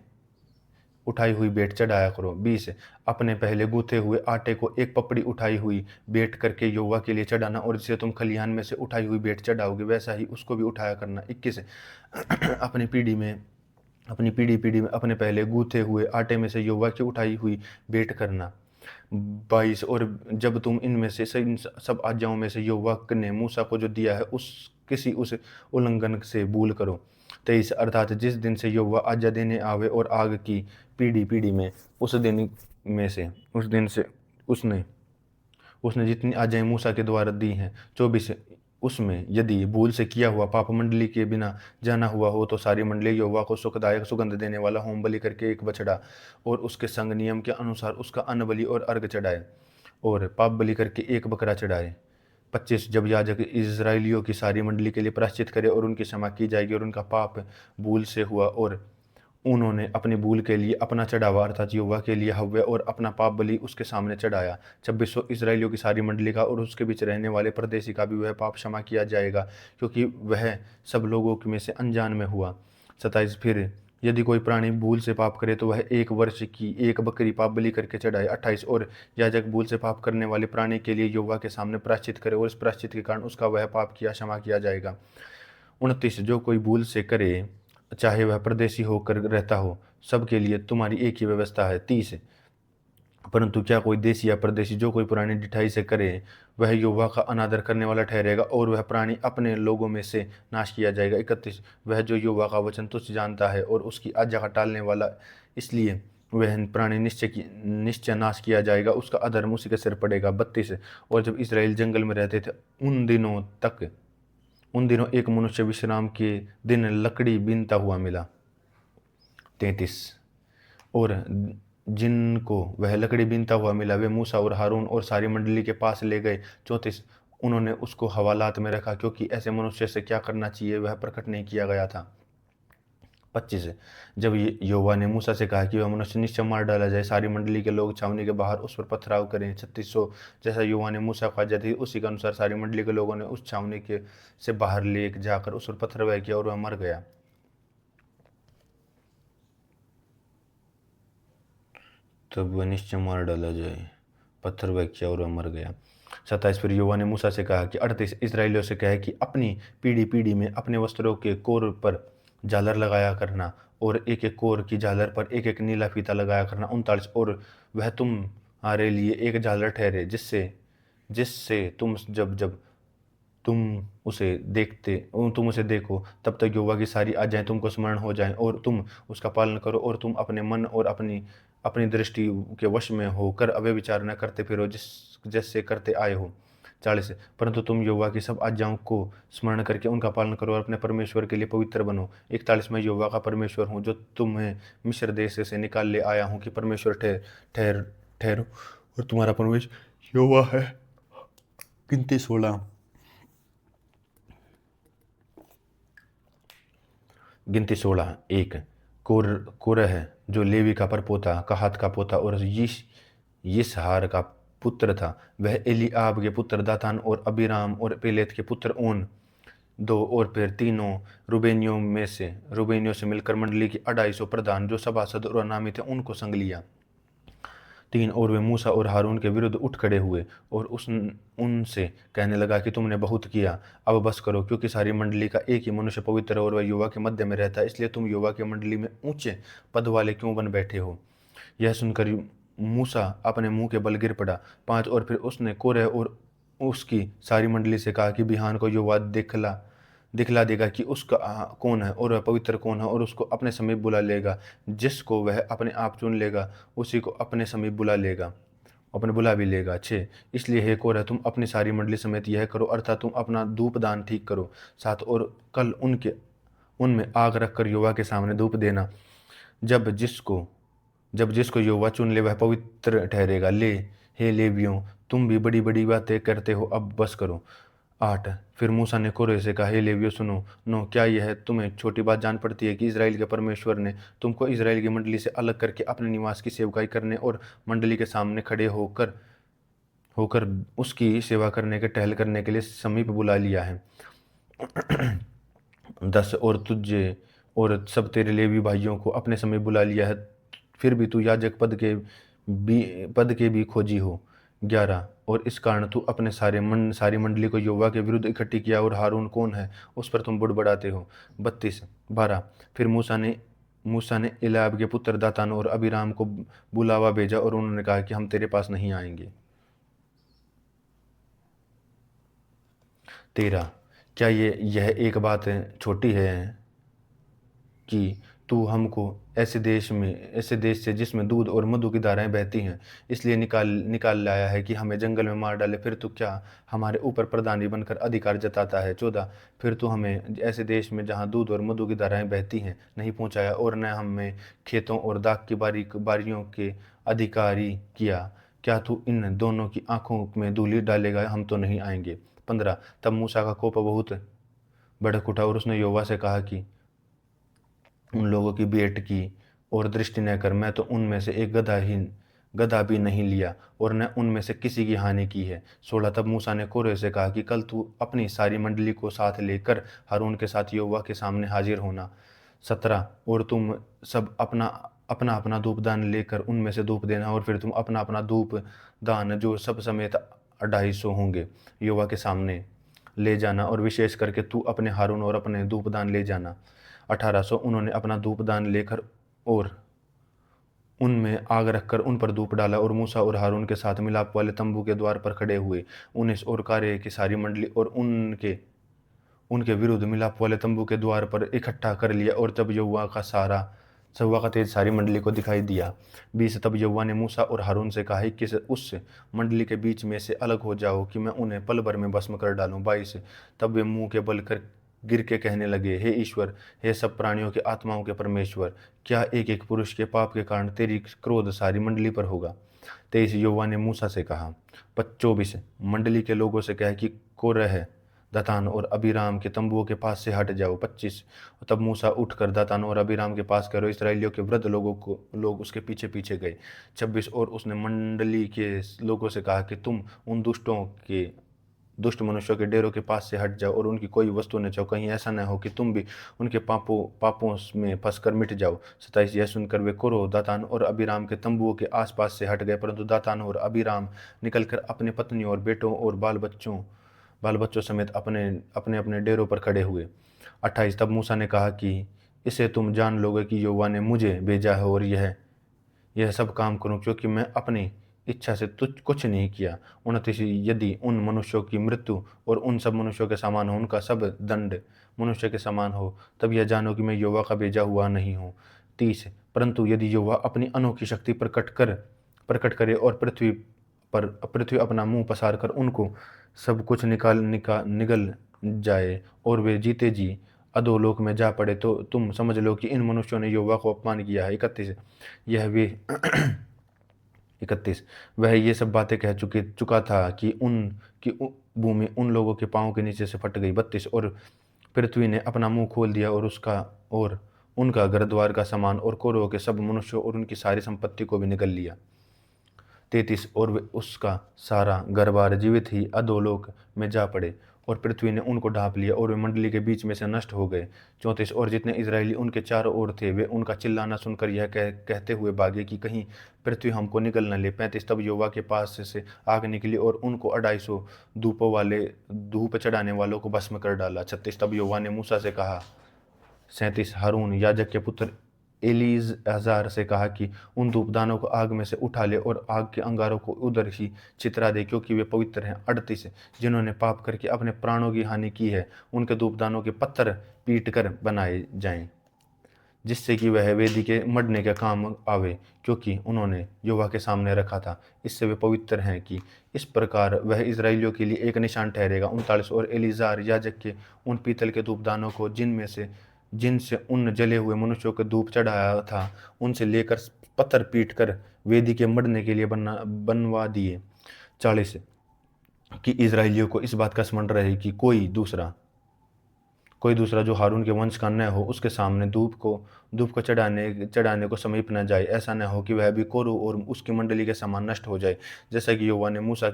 Speaker 1: उठाई हुई भेंट चढ़ाया करो। 20 अपने पहले गूथे हुए आटे को एक पपड़ी उठाई हुई भेंट करके यहोवा के लिए चढ़ाना, और जिसे तुम खलिहान में से उठाई हुई भेंट चढ़ाओगे वैसा ही उसको भी उठाया करना। 21 अपनी पीढ़ी में अपने पहले गूथे हुए आटे में से यहोवा की उठाई हुई भेंट करना। 22 और जब तुम इनमें से इन सब आज्ञाओं में से यहोवा ने मूसा को जो दिया है उस उल्लंघन से भूल करो। 23 अर्थात जिस दिन से यहोवा आज्ञा देने आवे और आग की पीढ़ी में उस दिन से उसने जितनी आज्ञाएं मूसा के द्वारा दी हैं। 24 उसमें यदि भूल से किया हुआ पाप मंडली के बिना जाना हुआ हो तो सारी मंडली यहोवा को सुखदायक सुगंध देने वाला होम बलि करके एक बछड़ा और उसके संग नियम के अनुसार उसका अन्न बलि और अर्घ चढ़ाए और पाप बलि करके एक बकरा चढ़ाए। 25 जब याजक इस्राएलियों की सारी मंडली के लिए प्रायश्चित करे और उनकी क्षमा की जाएगी और उनका पाप भूल से हुआ और उन्होंने अपनी भूल के लिए अपना चढ़ावा अर्थात यहोवा के लिए हव्य और अपना पाप बलि उसके सामने चढ़ाया। 26 इस्राएलियों की सारी मंडली का और उसके बीच रहने वाले परदेशी का भी वह पाप क्षमा किया जाएगा, क्योंकि वह सब लोगों में से अनजान में हुआ। 27 फिर यदि कोई प्राणी भूल से पाप करे तो वह 1 वर्ष की एक बकरी पाप बलि करके चढ़ाए। 28 और याजक भूल से पाप करने वाले प्राणी के लिए यहोवा के सामने प्रायश्चित करे और इस प्रायश्चित के कारण उसका वह पाप किया क्षमा किया जाएगा। 29 जो कोई भूल से करे, चाहे वह परदेशी होकर रहता हो, सबके लिए तुम्हारी एक ही व्यवस्था है। 30 परंतु क्या कोई देशी या परदेशी जो कोई पुरानी ढिठाई से करे, वह यहोवा का अनादर करने वाला ठहरेगा और वह प्राणी अपने लोगों में से नाश किया जाएगा। 31 वह जो यहोवा का वचन तुच्छ जानता है और उसकी आज्ञा का टालने वाला, इसलिए वह प्राणी निश्चय नाश किया जाएगा, उसका अधर्म उसी के सिर पड़ेगा। 32 और जब इस्राएल जंगल में रहते थे उन दिनों एक मनुष्य विश्राम के दिन लकड़ी बीनता हुआ मिला। 33 और जिनको वह लकड़ी बीनता हुआ मिला वे मूसा और हारून और सारी मंडली के पास ले गए। 34 उन्होंने उसको हवालात में रखा, क्योंकि ऐसे मनुष्य से क्या करना चाहिए वह प्रकट नहीं किया गया था। 25 जब यहोवा ने मूसा से कहा कि वह मनुष्य निश्चय मार डाला जाए, सारी मंडली के लोग छावनी के बाहर उस पर पथराव करें। 3600 जैसा यहोवा ने मूसा को आज्ञा दी उसी के अनुसार सारी मंडली के लोगों ने उस छावनी के से बाहर ले जाकर उस पर पथराव किया और वह मर गया। तब वह निश्चय मार डाला जाए, पत्थर वह किया और वह मर गया। 27 फिर यहोवा ने मूसा से कहा कि 38 इस्राएलियों से कहे कि अपनी पीढ़ी पीढ़ी में अपने वस्त्रों के कोर पर झालर लगाया करना और एक एक कोर की झालर पर एक एक नीला फीता लगाया करना। 39 और वह तुम्हारे लिए एक झालर ठहरे, जिससे जिससे तुम जब जब तुम उसे देखो तब तक यहोवा की सारी आज्ञाएं तुमको स्मरण हो जाएं और तुम उसका पालन करो और तुम अपने मन और अपनी अपनी दृष्टि के वश में होकर अव्यभिचार न करते फिरो जैसे करते आए हो। 40 परंतु तुम यहोवा की सब आज्ञाओं को स्मरण करके उनका पालन करो और अपने परमेश्वर के लिए पवित्र बनो। 41 मैं यहोवा का परमेश्वर हूँ जो तुम्हें मिस्र देश से निकाल ले आया हूँ कि परमेश्वर ठहरो और तुम्हारा परमेश्वर यहोवा है। गिनती 16 1 कोरह जो लेवी का परपोता कहात का पोता और यिसहार का पुत्र था, वह एलीआब के पुत्र दातान और अबीराम और पेलेत के पुत्र ओन 2 और फिर तीनों रूबेनियों से मिलकर मंडली की 250 प्रधान जो सभासद और अनामी थे उनको संग लिया। 3 और वे मूसा और हारून के विरुद्ध उठ खड़े हुए और उनसे कहने लगा कि तुमने बहुत किया, अब बस करो, क्योंकि सारी मंडली का एक ही मनुष्य पवित्र और वह यहोवा के मध्य में रहता है, इसलिए तुम यहोवा की मंडली में ऊंचे पद वाले क्यों बन बैठे हो। यह सुनकर मूसा अपने मुंह के बल गिर पड़ा। 5 और फिर उसने कोरह और उसकी सारी मंडली से कहा कि बिहान को यहोवा दिखला देगा कि उसका कौन है और वह पवित्र कौन है और उसको अपने समीप बुला लेगा। जिसको वह अपने आप चुन लेगा उसी को अपने समीप बुला भी लेगा। 6 इसलिए हे कोरह तुम अपनी सारी मंडली समेत यह करो, अर्थात तुम अपना धूप दान ठीक करो। 7 और कल उनमें आग रखकर यहोवा के सामने धूप देना। जब जिसको यहोवा चुन ले वह पवित्र ठहरेगा। हे लेवियों तुम भी बड़ी बड़ी बातें करते हो, अब बस करो। 8 फिर मूसा ने कोरह से कहा, हे लेवियों सुनो, क्या यह तुम्हें छोटी बात जान पड़ती है कि इस्राएल के परमेश्वर ने तुमको इस्राएल की मंडली से अलग करके अपने निवास की सेवकाई करने और मंडली के सामने खड़े होकर उसकी सेवा करने के टहल करने के लिए समीप बुला लिया है। 10 और तुझे और सब तेरे लेवी भाइयों को अपने समीप बुला लिया है, फिर भी तू याजक पद के भी खोजी हो। 11 और इस कारण तू अपने सारी मंडली को यहोवा के विरुद्ध इकट्ठी किया और हारून कौन है उस पर तुम बुड़बड़ाते हो। 12 फिर मूसा ने एलीआब के पुत्र दातान और अबीराम को बुलावा भेजा और उन्होंने कहा कि हम तेरे पास नहीं आएंगे। 13 क्या यह एक बात छोटी है कि तू हमको ऐसे देश से जिसमें दूध और मधु की धाराएं बहती हैं इसलिए निकाल लाया है कि हमें जंगल में मार डाले, फिर तू क्या हमारे ऊपर प्रधानी बनकर अधिकार जताता है। 14 फिर तू हमें ऐसे देश में जहाँ दूध और मधु की धाराएं बहती हैं नहीं पहुँचाया और न हमें खेतों और दाख की बारियों के अधिकारी किया, क्या तू इन दोनों की आंखों में धूलि डालेगा, हम तो नहीं आएंगे। 15 तब मूसा का कोप बहुत भड़क उठा और उसने यहोवा से कहा कि उन लोगों की भेंट की और दृष्टि न कर। मैं तो उनमें से एक गदहा भी नहीं लिया और न उनमें से किसी की हानि की है। 16 तब मूसा ने कोरह से कहा कि कल तू अपनी सारी मंडली को साथ लेकर हारून के साथ यहोवा के सामने हाजिर होना। 17 और तुम सब अपना अपना अपना धूपदान लेकर उनमें से धूप देना, और फिर तुम अपना अपना धूप दान जो सब समेत 250 होंगे यहोवा के सामने ले जाना, और विशेष करके तू अपने हारून और अपने धूपदान ले जाना। 1800 उन्होंने अपना धूपदान लेकर और उनमें आग रखकर उन पर धूप डाला, और मूसा और हारून के साथ मिलाप वाले तंबू के द्वार पर खड़े हुए 19 और कार्य की सारी मंडली और उनके उनके विरुद्ध मिलाप वाले तंबू के द्वार पर इकट्ठा कर लिया। और तब यहोवा का तेज सारी मंडली को दिखाई दिया। 20 तब यहोवा ने मूसा और हारून से कहा कि उस मंडली के बीच में से अलग हो जाओ कि मैं उन्हें पल भर में भस्म कर डालूं। 22 तब वे मुंह के बल कर गिर के कहने लगे, हे ईश्वर, हे सब प्राणियों के आत्माओं के परमेश्वर, क्या एक एक पुरुष के पाप के कारण तेरी क्रोध सारी मंडली पर होगा। 23 यहोवा ने मूसा से कहा। 24 मंडली के लोगों से कहा कि कोरह, दातान और अबीराम के तंबुओं के पास से हट जाओ। 25 तब मूसा उठकर दातान और अबीराम के पास करो इसराइलियों के वृद्ध लोग उसके पीछे पीछे गए। 26 और उसने मंडली के लोगों से कहा कि तुम उन दुष्ट मनुष्यों के डेरों के पास से हट जाओ और उनकी कोई वस्तु न चाहो, कहीं ऐसा न हो कि तुम भी उनके पापों में फंसकर मिट जाओ। 27 यह सुनकर वे कोरह, दातान और अबीराम के तंबुओं के आसपास से हट गए, परंतु दातान और अबीराम निकलकर अपने पत्नियों और बेटों और बाल बच्चों समेत अपने अपने अपने डेरों पर खड़े हुए। 28 तब मूसा ने कहा कि इसे तुम जान लोगे कि यहोवा ने मुझे भेजा है और यह सब काम करूं, क्योंकि मैं अपनी इच्छा से तुझ कुछ नहीं किया। 29 यदि उन मनुष्यों की मृत्यु और उन सब मनुष्यों के समान हो, उनका सब दंड मनुष्य के समान हो, तब यह जानो कि मैं यहोवा का भेजा हुआ नहीं हूँ। 30 परंतु यदि यहोवा अपनी अनोखी शक्ति प्रकट करे और पृथ्वी अपना मुंह पसार कर उनको सब कुछ निगल जाए और वे जीते जी अधोलोक में जा पड़े, तो तुम समझ लो कि इन मनुष्यों ने यहोवा को अपमान किया है। 31 यह वे 31 वह ये सब बातें कह चुका था कि भूमि उन लोगों के पांवों के नीचे से फट गई। 32 और पृथ्वी ने अपना मुंह खोल दिया और उनका घर द्वार का सामान और कोरह के सब मनुष्यों और उनकी सारी संपत्ति को भी निगल लिया। 33 और वे उसका सारा घर बार जीवित ही अधोलोक में जा पड़े और पृथ्वी ने उनको ढांप लिया और वे मंडली के बीच में से नष्ट हो गए। 34 और जितने इजरायली उनके चारों ओर थे वे उनका चिल्लाना सुनकर यह कहते हुए भागे कि कहीं पृथ्वी हमको निगल न ले। 35 तब यहोवा के पास से आग निकली और उनको 250 धूप चढ़ाने वालों को भस्म कर डाला। 36 तब यहोवा ने मूसा से कहा। 37 हारून याजक के पुत्र एलीआजर से कहा कि उन धूपदानों को आग में से उठा ले और आग के अंगारों को उधर ही छितरा दे, क्योंकि वे पवित्र हैं। 38 जिन्होंने पाप करके अपने प्राणों की हानि की है उनके धूपदानों के पत्थर पीट कर बनाए जाएं, जिससे कि वह वेदी के मढ़ने के काम आवे, क्योंकि उन्होंने यहोवा के सामने रखा था। इससे वे पवित्र हैं कि इस प्रकार वह इजराइलियों के लिए एक निशान ठहरेगा। 39 और एलीआजर याजक के उन पीतल के धूपदानों को जिनसे उन जले हुए मनुष्यों को धूप चढ़ाया था, उनसे लेकर पत्थर पीट कर वेदी के मढ़ने के लिए बनवा दिए। 40 कि इजराइलियों को इस बात का स्मरण रहे कि कोई दूसरा जो हारून के वंश का न हो उसके सामने धूप को चढ़ाने को समीप न जाए। ऐसा न हो कि वह भी कोरह और उसकी मंडली के समान नष्ट हो जाए, जैसा कि यहोवा ने मूसा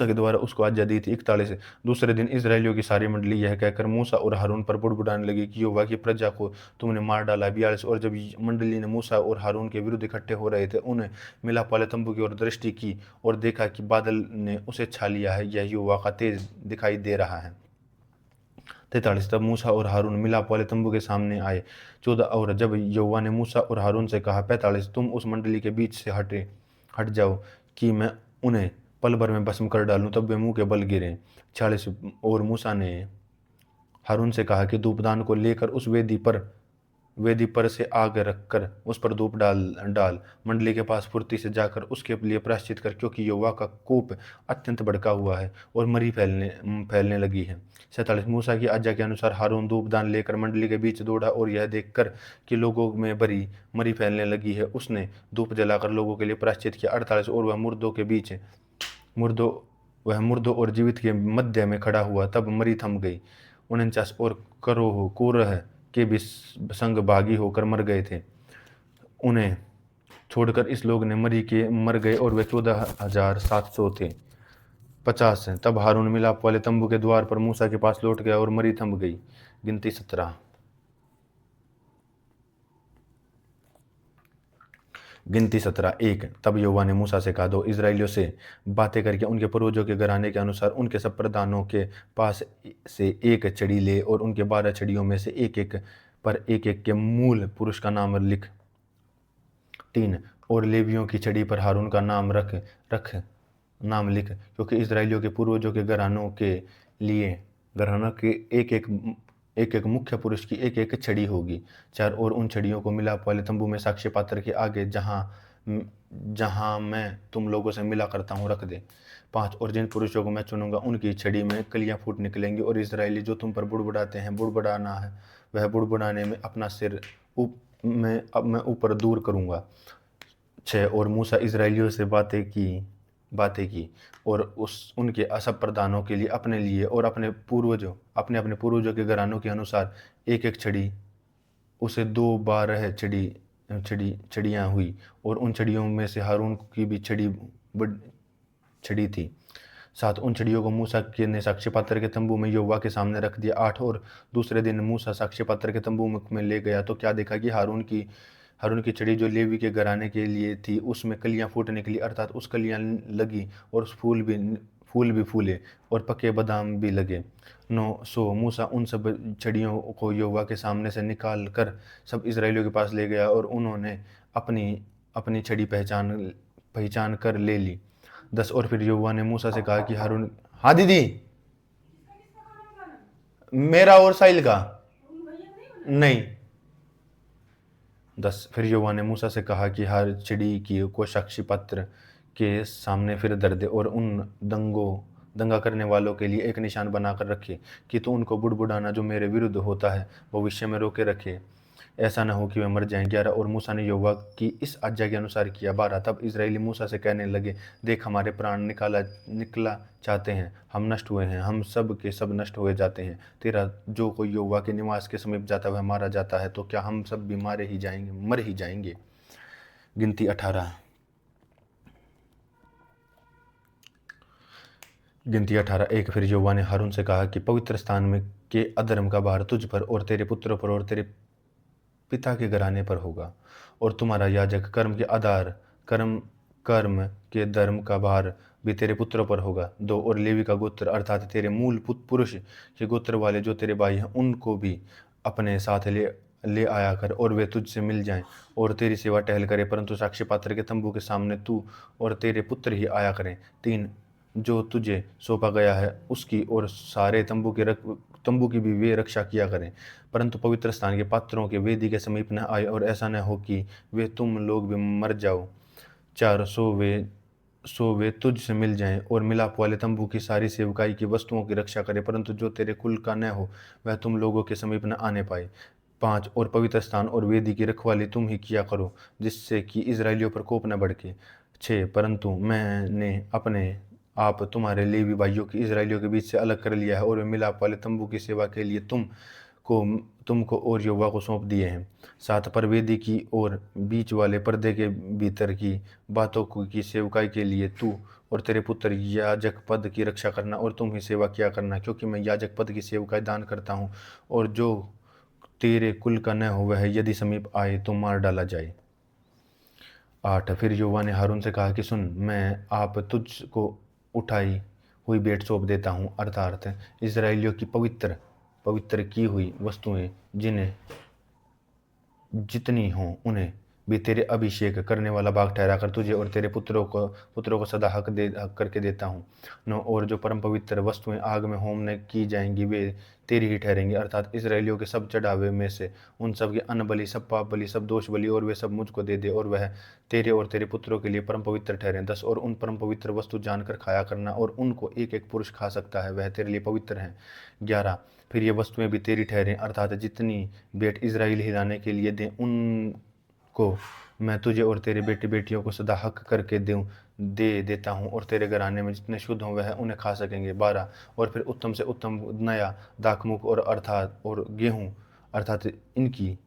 Speaker 1: के द्वारा उसको आज्ञा दी थी। 41 दूसरे दिन इजराइलियों की सारी मंडली यह कहकर मूसा और हारून पर बुड़बुड़ाने लगी कि यहोवा की प्रजा को तुमने मार डाला। 42 और जब मंडली ने मूसा और हारून के विरुद्ध इकट्ठे हो रहे थे, उन्हें मिलाप वाले तंबू की ओर दृष्टि की और देखा कि बादल ने उसे छा लिया है, यह यहोवा का तेज दिखाई दे रहा है। 43 तब मूसा और हारून मिलाप वाले तंबू के सामने आए। 14 और जब यहोवा ने मूसा और हारून से कहा। 45 तुम उस मंडली के बीच से हट जाओ कि मैं उन्हें पल भर में भस्म कर डालूं, तब वे मुंह के बल गिरे। 46 और मूसा ने हारून से कहा कि धूपदान को लेकर उस वेदी पर से आग रखकर उस पर धूप डाल मंडली के पास फुर्ती से जाकर उसके लिए प्रायश्चित कर, क्योंकि यहोवा का कोप अत्यंत भड़का हुआ है और मरी फैलने लगी है। 47 मूसा की आज्ञा के अनुसार हारून धूपदान लेकर मंडली के बीच दौड़ा और यह देखकर कि लोगों में बड़ी मरी फैलने लगी है, उसने धूप जलाकर लोगों के लिए प्रायश्चित किया। 48 और वह मुर्दों और जीवित के मध्य में खड़ा हुआ, तब मरी थम गई। 49 और कोरह के भी संग भागी होकर मर गए थे। उन्हें छोड़कर इस लोग ने मर गए और वे 14,700 थे। 50। तब हारून मिलाप वाले तंबू के द्वार पर मूसा के पास लौट गया और मरी थम गई। गिनती 17। गिनती 17 1। तब यहोवा ने मूसा से कहा, दो इस्राएलियों से बातें करके उनके पूर्वजों के घराने के अनुसार उनके सब प्रधानों के पास से एक छड़ी ले और उनके 12 छड़ियों में से एक एक पर एक एक के मूल पुरुष का नाम लिख। 3। और लेवियों की छड़ी पर हारून का नाम नाम लिख, क्योंकि इस्राएलियों के पूर्वजों के घरानों के एक एक मुख्य पुरुष की एक एक छड़ी होगी। 4। और उन छड़ियों को मिलाप वाले तंबू में साक्ष्य पात्र के आगे जहां मैं तुम लोगों से मिला करता हूं रख दे। 5। और जिन पुरुषों को मैं चुनूंगा उनकी छड़ी में कलियां फूट निकलेंगी, और इस्राएली जो तुम पर बुड़बुड़ाते हैं, बुड़बुड़ाना है, वह बुड़बुड़ाने में अपना सिर मैं ऊपर दूर करूंगा। 6। और मूसा इस्राएलियों से बातें की और उनके सब प्रधानों के लिए और अपने पूर्वजों के घरानों के अनुसार एक एक छड़ी, उसे 12 छड़ियां हुई, और उन छड़ियों में से हारून की भी छड़ी थी। 7। उन छड़ियों को मूसा ने साक्ष्य पात्र के तंबू में यहोवा के सामने रख दिया। 8। और दूसरे दिन मूसा साक्ष्य पात्र के तंबू में ले गया तो क्या देखा कि हारून की छड़ी जो लेवी के घराने के लिए थी उसमें कलियां फूट निकली, अर्थात उस कलियां लगी और फूल भी फूले और पके बादाम भी लगे। 9। सो मूसा उन सब छड़ियों को यहोवा के सामने से निकाल कर सब इस्राएलियों के पास ले गया और उन्होंने अपनी छड़ी पहचान कर ले ली। 10। और फिर यहोवा ने मूसा से कहा कि हारून, हाँ दीदी, मेरा और साहिल का नहीं। 10। फिर यहोवा ने मूसा से कहा कि हर छड़ी को साक्षी पत्र के सामने फिर धर दे और उन दंगा करने वालों के लिए एक निशान बनाकर रखे कि तू उनको बुड़बुड़ाना जो मेरे विरुद्ध होता है भविष्य में रोके रखे, ऐसा न हो कि वे मर जाएं। 11। और मूसा ने यहोवा की इस आज्ञा के अनुसार किया। 12। तब इस्राएली मूसा से कहने लगे, देख, हमारे प्राण निकला चाहते हैं, हम नष्ट हुए हैं, हम सब के सब नष्ट हुए जाते हैं। 13। जो कोई यहोवा के निवास के समीप जाता है वह मारा जाता है, तो क्या हम सब भी मर ही जाएंगे। गिनती 18। गिनती 18 1। फिर यहोवा ने हारून से कहा कि पवित्र स्थान में के अधर्म का भार तुझ पर और तेरे पुत्रों पर और तेरे पिता के घराने पर होगा, और तुम्हारा याजक कर्म के धर्म का भार भी तेरे पुत्रों पर होगा। 2। और लेवी का गोत्र अर्थात तेरे मूल पुरुष के गोत्र वाले जो तेरे भाई हैं उनको भी अपने साथ ले आया कर, और वे तुझसे मिल जाएं और तेरी सेवा टहल करें, परंतु साक्ष्य पात्र के तंबू के सामने तू और तेरे पुत्र ही आया करें। 3। जो तुझे सौंपा गया है उसकी और सारे तंबू की भी वे रक्षा किया करें, परंतु पवित्र स्थान के पात्रों के वेदी के समीप न आए, और ऐसा न हो कि वे तुम लोग भी मर जाओ। 4। सो वे तुझ से मिल जाएं और मिलाप वाले तंबू की सारी सेवकाई की वस्तुओं की रक्षा करें, परंतु जो तेरे कुल का न हो वह तुम लोगों के समीप न आने पाए। 5। और पवित्र स्थान और वेदी की रखवाली तुम ही किया करो, जिससे कि इस्राएलियों पर कोप न भड़के। 6। परंतु मैंने अपने आप तुम्हारे लेवी भाइयों की इस्राएलियों के बीच से अलग कर लिया है, और वे मिलाप वाले तंबू की सेवा के लिए तुमको और यहोवा को सौंप दिए हैं। 7। पर वेदी की और बीच वाले पर्दे के भीतर की बातों की सेवकाई के लिए तू और तेरे पुत्र याजक पद की रक्षा करना, और तुम ही सेवा किया करना, क्योंकि मैं याजक पद की सेवकाई दान करता हूँ, और जो तेरे कुल का न हो वह यदि समीप आए तो मार डाला जाए। 8। फिर यहोवा ने हारून से कहा कि सुन, मैं आप तुझको उठाई हुई भेंट सौंप देता हूँ, अर्थात इस्राएलियों की पवित्र की हुई वस्तुएं जितनी हों उन्हें भी तेरे अभिषेक करने वाला भाग ठहरा कर तुझे और तेरे पुत्रों को सदा हक करके देता हूँ। 9। और जो परम पवित्र वस्तुएं आग में होम की जाएंगी वे तेरी ही ठहरेंगी, अर्थात इस्राएलियों के सब चढ़ावे में से उन सब के अन्न बलि, सब पाप बलि, सब दोष बलि, और वे सब मुझको दे दे, और वह तेरे और तेरे पुत्रों के लिए परम पवित्र ठहरे। 10। और उन परम पवित्र वस्तु जानकर खाया करना, और उनको एक एक पुरुष खा सकता है, वह तेरे लिए पवित्र है। 11। फिर ये वस्तुएं भी तेरी ठहरें, अर्थात जितनी भेंट इस्राएल हिलाने के लिए दें उनको मैं तुझे और तेरे बेटे बेटियों को सदा हक करके दे देता हूँ, और तेरे घराने में जितने शुद्ध हों वह उन्हें खा सकेंगे। 12। और फिर उत्तम से उत्तम नया दाखमुख और अर्थात और गेहूँ अर्थात इनकी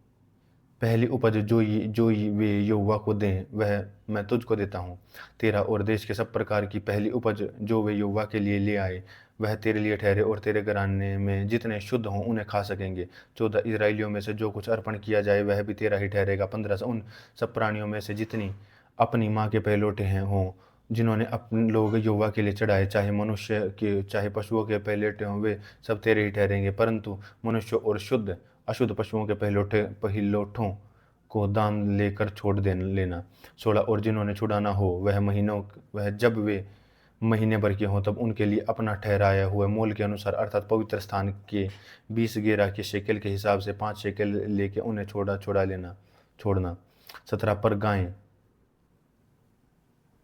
Speaker 1: पहली उपज जो वे यहोवा को दें वह मैं तुझको देता हूँ। तेरा और देश के सब प्रकार की पहली उपज जो वे यहोवा के लिए ले आए वह तेरे लिए ठहरे, और तेरे घराने में जितने शुद्ध हों उन्हें खा सकेंगे। 14 इस्राएलियों में से जो कुछ अर्पण किया जाए वह भी तेरा ही ठहरेगा। 15 उन सब प्राणियों में से जितनी अपनी माँ के पहलौठे हैं हों, जिन्होंने अपने लोग यहोवा के लिए चढ़ाए, चाहे मनुष्य के चाहे पशुओं के पहलौठे हों, वे सब तेरे ही ठहरेंगे। परंतु मनुष्य और शुद्ध अशुद्ध पशुओं के पहिलौठों को दान लेकर छोड़ दे लेना। 16 और जिन्होंने छुड़ाना हो वह जब वे महीने भर के हों तब उनके लिए अपना ठहराया हुए मोल के अनुसार अर्थात पवित्र स्थान के 20 गेरा के शेकेल के हिसाब से 5 शेकेल लेके उन्हें छोड़ना। 17 पर गाय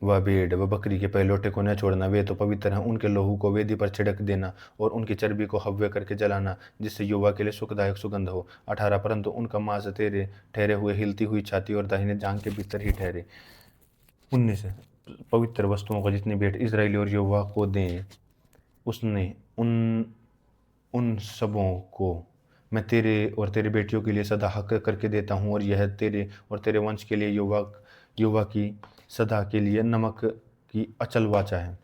Speaker 1: व भेड़ व बकरी के पहलौठे को न छोड़ना, वे तो पवित्र हैं। उनके लहू को वेदी पर छिड़क देना और उनकी चर्बी को हव्य करके जलाना, जिससे यहोवा के लिए सुखदायक सुगंध हो। 18 परंतु उनका मांस तेरे ठहरे हुए हिलती हुई छाती और दाहिने जांघ के भीतर ही ठहरे। 19 पवित्र वस्तुओं का जितनी भेंट इस्राएली और यहोवा को दें उसने उन सबों को मैं तेरे और तेरे बेटियों के लिए सदा हक करके देता हूँ, और यह तेरे और तेरे वंश के लिए यहोवा की सदा के लिए नमक की अटल वाचा है।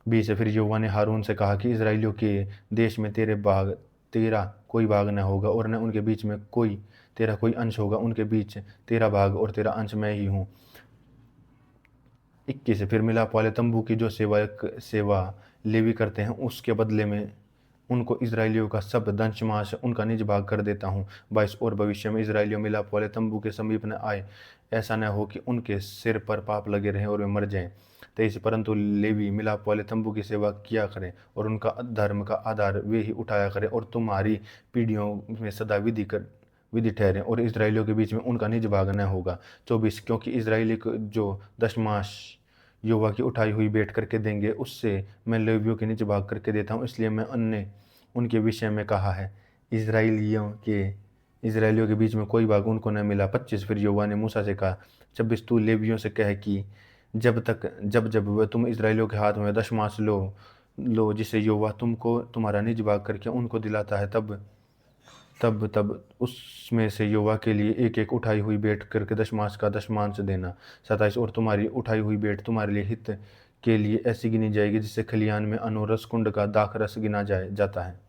Speaker 1: 20 फिर यहोवा ने हारून से कहा कि इस्राएलियों के देश में तेरा कोई भाग न होगा, और न उनके बीच में तेरा कोई अंश होगा। उनके बीच तेरा भाग और तेरा अंश मैं ही हूँ। 21 फिर मिलाप वाले तंबू की जो सेवा लेवी करते हैं उसके बदले में उनको इस्राएलियों का सब दंशमांस उनका निज भाग कर देता हूँ। 22 और भविष्य में इस्राएलियों मिलाप वाले तंबू के समीप न आए, ऐसा न हो कि उनके सिर पर पाप लगे रहें और वे मर जाएं। 23 परंतु लेवी मिलाप वाले तंबू की सेवा किया करें और उनका धर्म का आधार वे ही उठाया करें, और तुम्हारी पीढ़ियों में सदा विधि ठहरे, और इस्राएलियों के बीच में उनका निज भाग न होगा। 24 क्योंकि इस्राएली जो दशमांश यहोवा की उठाई हुई भेंट करके देंगे उससे मैं लेवियों के निज भाग करके देता हूँ, इसलिए मैं उनके विषय में कहा है इस्राएलियों के बीच में कोई भाग उनको न मिला। 25 फिर यहोवा ने मूसा से कहा 26 तू लेवियों से कह कि जब वह तुम इस्राएलियों के हाथ में दशमांश लो जिसे यहोवा तुमको तुम्हारा निज भाग करके उनको दिलाता है, तब उसमें से यहोवा के लिए एक एक उठाई हुई भेंट करके दशमांश का दशमांश देना। 27 और तुम्हारी उठाई हुई भेंट तुम्हारे लिए हित के लिए ऐसी गिनी जाएगी जिससे खलियान में अनोरस कुंड का दाख रस गिना जाता है।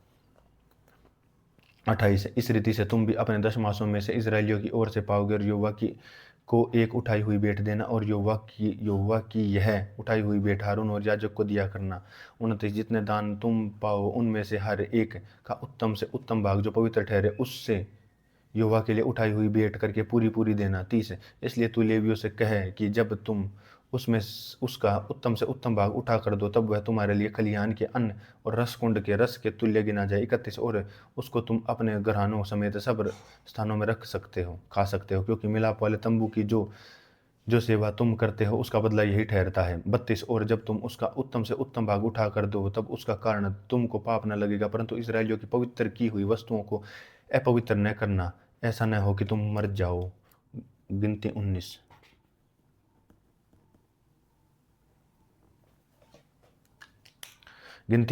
Speaker 1: 28 इस रीति से तुम भी अपने दशमांशों में से इस्राएलियों की ओर से पाओगे, और यहोवा की को एक उठाई हुई भेंट देना, और यहोवा की यह उठाई हुई भेंट हारून और याजक को दिया करना। 29 जितने दान तुम पाओ उनमें से हर एक का उत्तम से उत्तम भाग जो पवित्र ठहरे उससे यहोवा के लिए उठाई हुई भेंट करके पूरी देना। 30 इसलिए तू लेवियों से कहे कि जब तुम उसमें उसका उत्तम से उत्तम भाग उठा कर दो तब वह तुम्हारे लिए खलिहान के अन्न और रस कुंड के रस के तुल्य गिना जाए। 31 और उसको तुम अपने घरानों समेत सब स्थानों में खा सकते हो, क्योंकि मिलाप वाले तंबू की जो सेवा तुम करते हो उसका बदला यही ठहरता है। 32 और जब तुम उसका उत्तम से उत्तम भाग उठा कर दो तब उसका कारण तुमको पाप न लगेगा, परंतु इस्राएलियों की पवित्र की हुई वस्तुओं को अपवित्र न करना, ऐसा न हो कि तुम मर जाओ। गिनती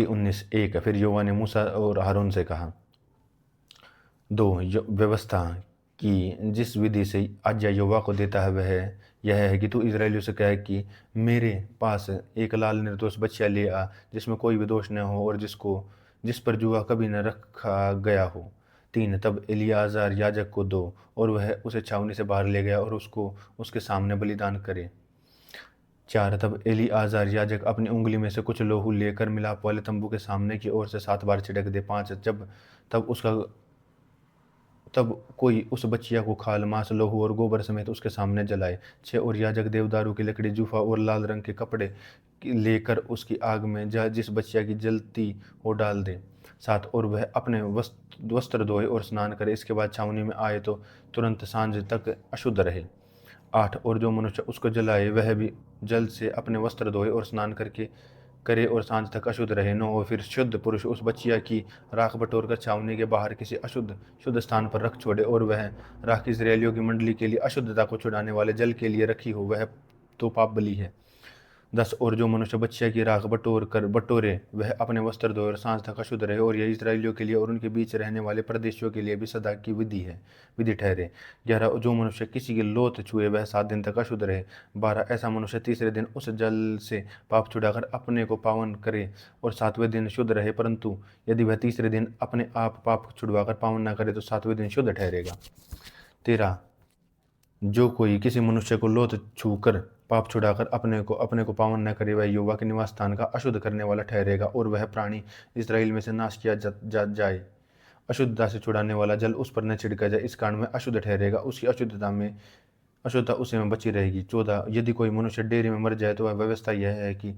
Speaker 1: 19 1 फिर यहोवा ने मूसा और हारून से कहा 2 व्यवस्था की जिस विधि से आज्ञा यहोवा को देता है वह यह है कि तू इस्राएलियों से कहे कि मेरे पास एक लाल निर्दोष बच्चा ले आ जिसमें कोई भी दोष न हो और जिस पर जुआ कभी न रखा गया हो। 3 तब एलियाजार याजक को दो और वह उसे छावनी से बाहर ले गया और उसको उसके सामने बलिदान करे। 4 तब एलियाजार याजक अपनी उंगली में से कुछ लोहू लेकर मिलाप वाले तंबू के सामने की ओर से 7 बार छिड़क दे। 5 तब कोई उस बच्चिया को खाल मांस लोहू और गोबर समेत उसके सामने जलाए। 6 और याजक देवदारू की लकड़ी जूफा और लाल रंग के कपड़े लेकर उसकी आग में जिस बच्चिया की जलती हो डाल दे। 7 और वह अपने वस्त्र धोए और स्नान करे, इसके बाद छावनी में आए तो तुरंत सांझ तक अशुद्ध रहे। 8 और जो मनुष्य उसको जलाए वह भी जल से अपने वस्त्र धोए और स्नान करे और सांझ तक अशुद्ध रहे। 9 और फिर शुद्ध पुरुष उस बच्चिया की राख बटोर कर छावनी के बाहर किसी शुद्ध स्थान पर रख छोड़े, और वह राख इस्राएलियों की मंडली के लिए अशुद्धता को छुड़ाने वाले जल के लिए रखी हो, वह तो पाप बलि है। 10 और जो मनुष्य बछिया की राख बटोरे वह अपने वस्त्र धोए और सांझ तक अशुद्ध रहे, और यह इस्राएलियों के लिए और उनके बीच रहने वाले परदेशियों के लिए भी सदा की विधि ठहरे। 11 जो मनुष्य किसी की लोथ छुए वह 7 दिन तक अशुद्ध रहे। 12 ऐसा मनुष्य तीसरे दिन उस जल से पाप छुड़ाकर अपने को पावन करे और 7वें दिन शुद्ध रहे, परंतु यदि वह तीसरे दिन अपने आप पाप छुड़वाकर पावन न करे तो 7वें दिन शुद्ध ठहरेगा। 13 जो कोई किसी मनुष्य को लोथ छूकर पाप छुड़ाकर अपने को पावन न करे वह यहोवा के निवास स्थान का अशुद्ध करने वाला ठहरेगा, और वह प्राणी इस्राएल में से नाश किया जाए। अशुद्धता से छुड़ाने वाला जल उस पर न छिड़का जाए, इस कारण में अशुद्ध ठहरेगा, उसकी अशुद्धता उसी में बची रहेगी। 14 यदि कोई मनुष्य डेरे में मर जाए तो वह व्यवस्था यह है कि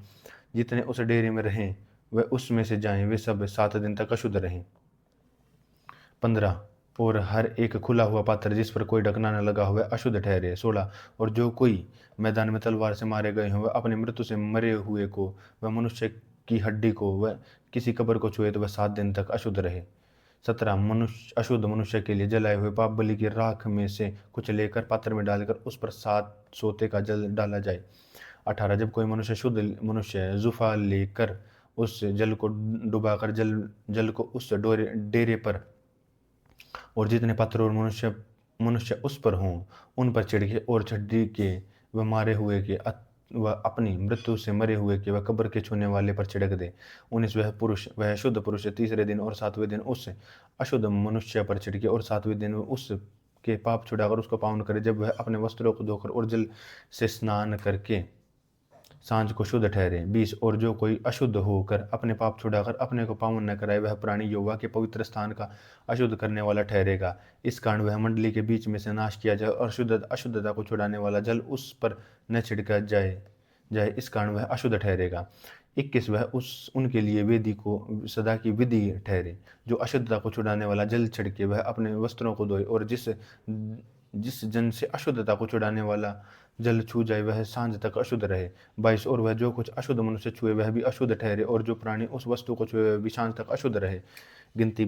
Speaker 1: जितने उस डेरे में रहें वह उसमें से जाएं, वे सब 7 दिन तक अशुद्ध रहें। 15 और हर एक खुला हुआ पात्र जिस पर कोई ढकना न लगा हुआ अशुद्ध ठहरे। 16 और जो कोई मैदान में तलवार से मारे गए हों वह अपनी मृत्यु से मरे हुए को वह मनुष्य की हड्डी को वह किसी कब्र को छुए तो वह 7 दिन तक अशुद्ध रहे। 17 अशुद्ध मनुष्य के लिए जलाए हुए पाप बलि की राख में से कुछ लेकर पात्र में डालकर उस पर 7 सोते का जल डाला जाए। 18 जब कोई मनुष्य शुद्ध मनुष्य जुफा लेकर उस जल को डुबाकर जल को उस डेरे पर और जितने पात्र और मनुष्य उस पर हों उन पर छिड़के और छड्डी के वह मारे हुए के वह अपनी मृत्यु से मरे हुए के वह कब्र के छूने वाले पर छिड़क दे। 19 वह शुद्ध पुरुष तीसरे दिन और 7वें दिन उस अशुद्ध मनुष्य पर छिड़के और 7वें दिन उस के पाप छुड़ाकर उसको पावन करे। जब वह अपने वस्त्रों को धोकर और जल से स्नान करके सांझ को शुद्ध ठहरे। 20 और जो कोई अशुद्ध होकर अपने पाप छुड़ाकर अपने को पावन न कराए वह प्राणी यहोवा के पवित्र स्थान का अशुद्ध करने वाला ठहरेगा, इस कारण वह मंडली के बीच में से नाश किया जाए और अशुद्धता को छुड़ाने वाला जल उस पर न छिड़का जाए, इस कारण वह अशुद्ध ठहरेगा। 21 वह उनके लिए वेदी को सदा की विधि ठहरे। जो अशुद्धता को छुड़ाने वाला जल छिड़के वह अपने वस्त्रों को धोए, और जिस जन से अशुद्धता को छुड़ाने वाला जल छू जाए वह सांझ तक अशुद्ध रहे। 22 और वह जो कुछ अशुद्ध मनुष्य छुए वह भी अशुद्ध ठहरे, और जो प्राणी उस वस्तु को छुए वह भी सांझ तक अशुद्ध रहे। गिनती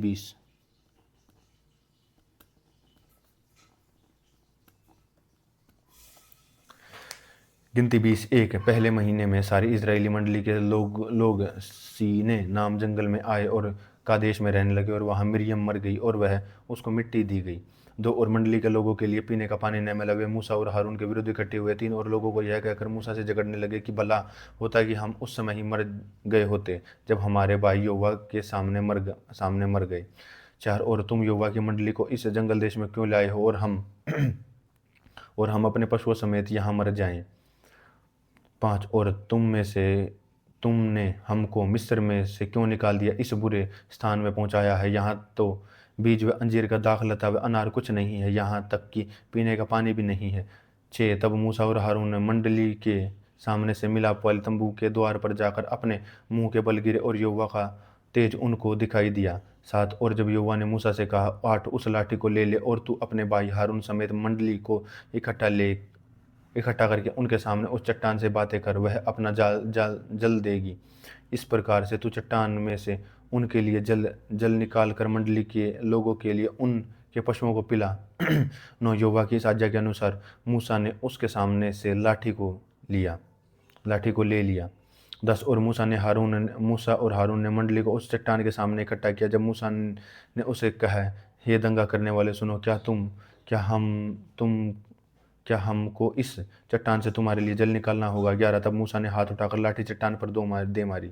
Speaker 1: 20 1 पहले महीने में सारी इजरायली मंडली के लोग सीने नाम जंगल में आए और कादेश में रहने लगे, और वहाँ मिरियम मर गई और वह उसको मिट्टी दी गई। 2 और मंडली के लोगों के लिए पीने का पानी न मिला, वे मूसा और हारून के विरुद्ध इकट्ठे हुए। 3 और लोगों को यह कहकर मूसा से झगड़ने लगे कि भला होता कि हम उस समय ही मर गए होते जब हमारे भाई यहोवा के सामने मर गए। 4 और तुम यहोवा की मंडली को इस जंगल देश में क्यों लाए हो और हम अपने पशुओं समेत यहाँ मर जाएं। 5 और तुमने हमको मिस्र में से क्यों निकाल दिया, इस बुरे स्थान में पहुंचाया है, यहाँ तो बीज व अंजीर का दाख लता व अनार कुछ नहीं है, यहाँ तक कि पीने का पानी भी नहीं है। 6 तब मूसा और हारून ने मंडली के सामने से मिलाप वाले तंबू के द्वार पर जाकर अपने मुंह के बल गिरे और यहोवा का तेज उनको दिखाई दिया। 7 और जब यहोवा ने मूसा से कहा 8 उस लाठी को ले ले और तू अपने भाई हारून समेत मंडली को इकट्ठा करके उनके सामने उस चट्टान से बातें कर, वह अपना जल देगी। इस प्रकार से तू चट्टान में से उनके लिए जल निकाल कर मंडली के लोगों के लिए उनके पशुओं को पिला। 9 यहोवा की इस आज्ञा के अनुसार मूसा ने उसके सामने से लाठी को ले लिया। 10 और मूसा और हारून ने मंडली को उस चट्टान के सामने इकट्ठा किया। जब मूसा ने उसे कहा, हे दंगा करने वाले सुनो, क्या हमको इस चट्टान से तुम्हारे लिए जल निकालना होगा। 11 तब मूसा ने हाथ उठाकर लाठी चट्टान पर दे मारी।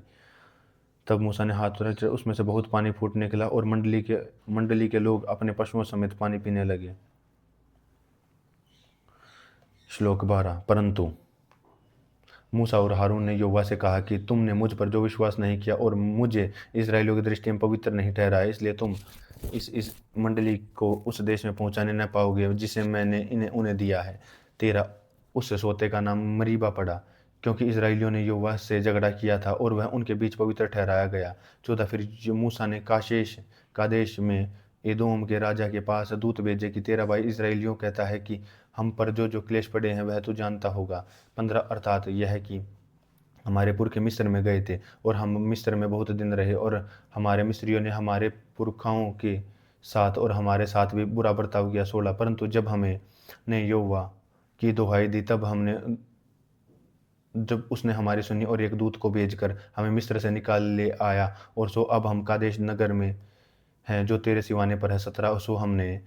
Speaker 1: तब मूसा ने हाथ उठाकर उसमें से बहुत पानी फूट निकला और मंडली के लोग अपने पशुओं समेत पानी पीने लगे। श्लोक 12 परंतु मूसा और हारून ने यहोवा से कहा कि तुमने मुझ पर जो विश्वास नहीं किया और मुझे इस्राएलियों की दृष्टि में पवित्र नहीं ठहराया, इसलिए तुम इस मंडली को उस देश में पहुंचाने न पाओगे जिसे मैंने उन्हें दिया है। 13 उस सोते का नाम मरीबा पड़ा, क्योंकि इस्राएलियों ने यहोवा से झगड़ा किया था और वह उनके बीच पवित्र ठहराया गया। 14 फिर मूसा ने कादेश में एदोम के राजा के पास दूत भेजे कि तेरा भाई इस्राएलियों कहता है कि हम पर जो क्लेश पड़े हैं वह तू जानता होगा। 15 अर्थात यह कि हमारे पुरखे मिस्र में गए थे और हम मिस्र में बहुत दिन रहे, और हमारे मिस्रियों ने हमारे पुरखाओं के साथ और हमारे साथ भी बुरा बर्ताव किया। 16 परंतु जब हमें ने यहोवा की दुहाई दी तब हमने जब उसने हमारी सुनी और एक दूत को भेजकर हमें मिस्र से निकाल ले आया, और सो अब हम कादेश नगर में हैं जो तेरे सिवाने पर है। 17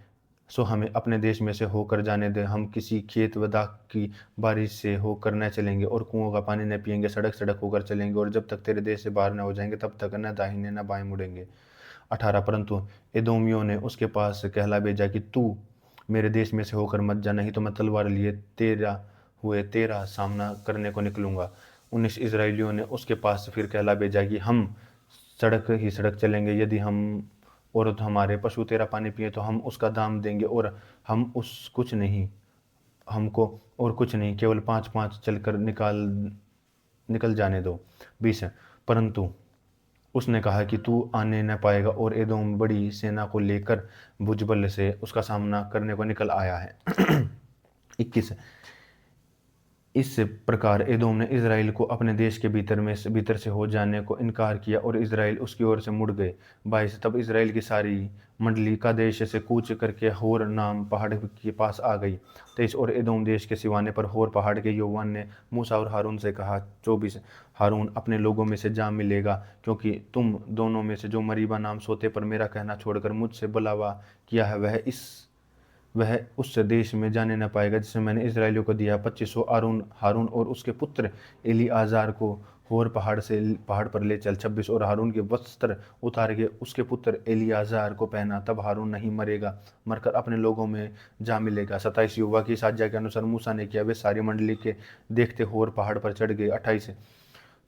Speaker 1: सो हमें अपने देश में से होकर जाने दे। हम किसी खेत व दाख की बारिश से होकर न चलेंगे और कुओं का पानी न पिएंगे। सड़क सड़क होकर चलेंगे और जब तक तेरे देश से बाहर न हो जाएंगे तब तक न दाहिने न बाएं मुड़ेंगे। 18 परंतु एदोमियों ने उसके पास कहला भेजा कि तू मेरे देश में से होकर मत जा, नहीं तो मैं तलवार लिए तेरा सामना करने को निकलूंगा। 19 इजराइलियों ने उसके पास फिर कहला भेजा कि हम सड़क ही सड़क चलेंगे, यदि हम और हमारे पशु तेरा पानी पिए तो हम उसका दाम देंगे, और हम उस कुछ नहीं हमको और कुछ नहीं, केवल 5-5 चलकर निकल जाने दो। 20 परंतु उसने कहा कि तू आने न पाएगा, और एदोम बड़ी सेना को लेकर भुजबल से उसका सामना करने को निकल आया है। 21 इस प्रकार एदोम ने इज़राइल को अपने देश के भीतर से हो जाने को इनकार किया, और इज़राइल उसकी ओर से मुड़ गए। 22 तब इज़राइल की सारी मंडली का देश से कूच करके होर नाम पहाड़ के पास आ गई। 23 और एदोम देश के सिवाने पर होर पहाड़ के यहोवा ने मूसा और हारून से कहा। 24 हारून अपने लोगों में से जा मिलेगा, क्योंकि तुम दोनों में से जो मरीबा नाम सोते पर मेरा कहना छोड़कर मुझसे बुलावा किया है, वह उस देश में जाने न पाएगा जिसे मैंने इजराइलियों को दिया। 25 हारून और उसके पुत्र एलीआजार को होर पहाड़ पर ले चल। 26 और हारून के वस्त्र उतार के उसके पुत्र एलीआजार को पहना, तब हारून नहीं मरकर अपने लोगों में जा मिलेगा। 27 यहोवा की साज्ञा के अनुसार मूसा ने किया, वे सारी मंडली के देखते होर पहाड़ पर चढ़ गए। 28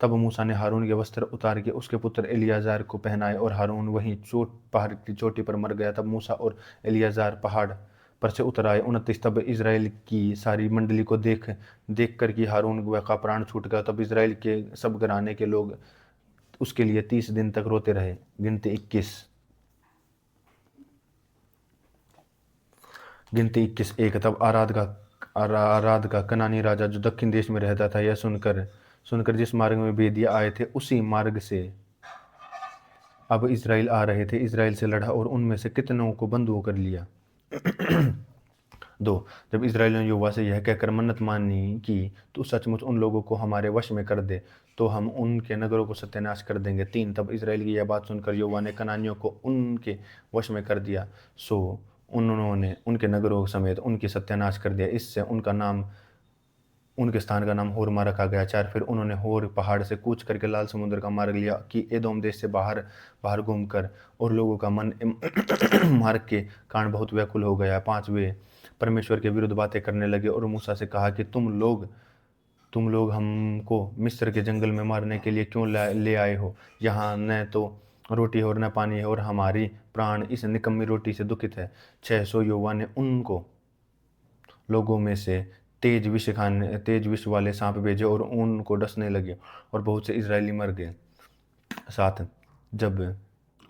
Speaker 1: तब मूसा ने हारून के वस्त्र उतार के उसके पुत्र एलीआजार को पहनाए, और हारून वहीं पहाड़ की चोटी पर मर गया। तब मूसा और एलीआजार पहाड़ पर से उतर आए। 29 तब इज़राइल की सारी मंडली को देख कर कि हारून का प्राण छूट गया, तब इज़राइल के सब घराने के लोग उसके लिए 30 दिन तक रोते रहे। गिनती 21 1 तब आराद का कनानी राजा जो दक्षिण देश में रहता था, यह सुनकर जिस मार्ग में भेदिया आए थे उसी मार्ग से अब इज़राइल आ रहे थे, इज़राइल से लड़ा और उनमें से कितनों को बंधुओं कर लिया। 2 जब इज़राइलियों ने यहोवा से यह कहकर मन्नत मानी कि तू सचमुच उन लोगों को हमारे वश में कर दे, तो हम उनके नगरों को सत्यानाश कर देंगे। 3 तब इज़राइल की यह बात सुनकर यहोवा ने कनानियों को उनके वश में कर दिया, सो उन्होंने उनके नगरों समेत उनकी सत्यानाश कर दिया। इससे उनके स्थान का नाम होरमा रखा गया। 4 फिर उन्होंने होर पहाड़ से कूच करके लाल समुद्र का मार्ग लिया कि एदोम देश से बाहर घूमकर, और लोगों का मन मार्ग के कारण बहुत व्याकुल हो गया। 5 वे परमेश्वर के विरुद्ध बातें करने लगे और मूसा से कहा कि तुम लोग हमको मिस्र के जंगल में मारने के लिए क्यों ले आए हो? यहाँ न तो रोटी है और न पानी है, और हमारी प्राण इस निकम्मी रोटी से दुखित है। 6 सो यहोवा ने उनको लोगों में से तेज विष वाले सांप भेजे और उनको डसने लगे, और बहुत से इजरायली मर गए। 7 जब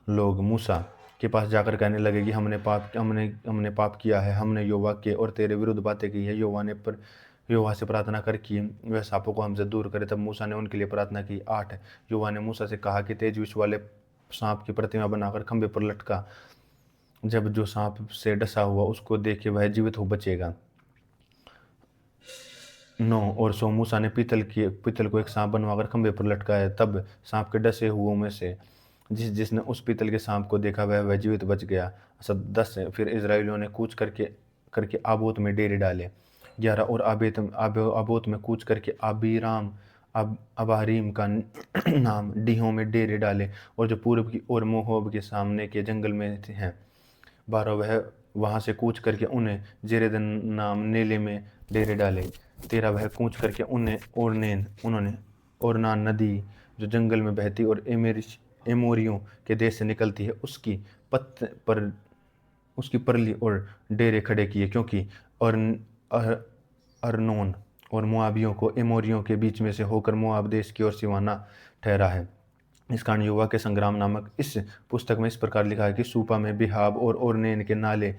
Speaker 1: लोग मूसा के पास जाकर कहने लगे कि हमने पाप किया है, हमने यहोवा के और तेरे विरुद्ध बातें की है, यहोवा से प्रार्थना कर कि वह सांपों को हमसे दूर करे। तब मूसा ने उनके लिए प्रार्थना की। 8 यहोवा ने मूसा से कहा कि तेज विष वाले सांप की प्रतिमा बनाकर खंभे पर लटका, जब जो सांप से डसा हुआ उसको देखे वह जीवित हो बचेगा। 9 और सो मूसा ने पीतल को एक सांप बनवाकर खंभे पर लटकाया, तब सांप के डसे हुओं में से जिसने उस पीतल के सांप को देखा वह जीवित बच गया। 10 फिर इजराइलियों ने कूच करके आबोत में डेरे डाले। 11 और आबोत में कूच करके अबारीम का नाम डीहों में डेरे डाले, और जो पूर्व की ओर मोहोब के सामने के जंगल में हैं। 12 वह वहाँ से कूच करके उन्हें जेरेदन नाम नेले में डेरे डाले। 13 वह कूच करके उन्होंने ओरनान नदी जो जंगल में बहती और एमोरियों के देश से निकलती है उसकी परली और डेरे खड़े किए, क्योंकि अर्नोन और मोआबियों को एमोरियों के बीच में से होकर मोआब देश की ओर सिवाना ठहरा है। इस कारण यहोवा के संग्राम नामक इस पुस्तक में इस प्रकार लिखा है कि सूपा में बिहाब और ओरनेन के नाले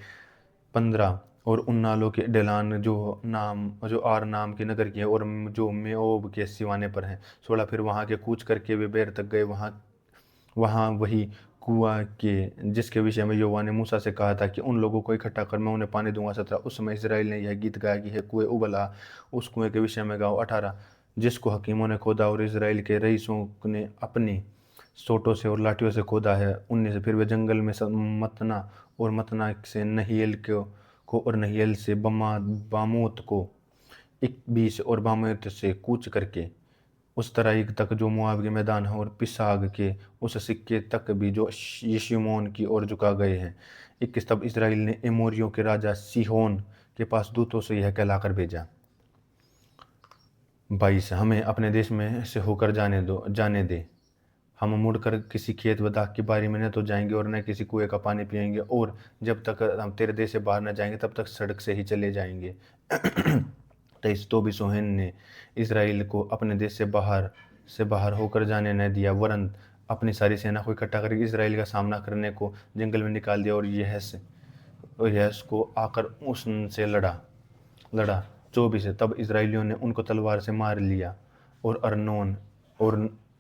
Speaker 1: 15, और उन नालों के ढलान जो आर नाम के नगर की है और जो मेओब के सिवाने पर हैं। 16 फिर वहाँ के कूच करके वे बेर तक गए, वहाँ वही कुआं के जिसके विषय में यहोवा ने मूसा से कहा था कि उन लोगों को इकट्ठा कर मैं उन्हें पानी दूंगा। 17 उस समय इजराइल ने यह गीत गाया कि हे कुएं उबल आ, उस कुएं के विषय में गाओ। 18 जिसको हकीमों ने खोदा और इज़राइल के रईसों ने अपनी सोटों से और लाठियों से खोदा है, उनने से फिर वे जंगल में मतना और मतना से नहीएल को और नहीएल से बामोत को, 21 और बामोत से कूच करके उस तराई तक जो मोआब के मैदान है, और पिसाग के उस सिक्के तक भी जो यशीमोन की ओर झुका गए हैं। 21 तब इज़राइल ने एमोरियों के राजा सीहोन के पास दूतों से यह कहलाकर भेजा। 22 हमें अपने देश में से होकर जाने दे। हम मुड़कर किसी खेत व दाख की बारी में न तो जाएंगे और न किसी कुएं का पानी पिएंगे, और जब तक हम तेरे देश से बाहर न जाएंगे तब तक सड़क से ही चले जाएंगे। 23 तो भी सोहेन ने इज़राइल को अपने देश से बाहर होकर जाने न दिया, वरन अपनी सारी सेना को इकट्ठा करके इज़राइल का सामना करने को जंगल में निकाल दिया, और यहस को आकर उससे लड़ा। 24 तब इज़राइलियों ने उनको तलवार से मार लिया, और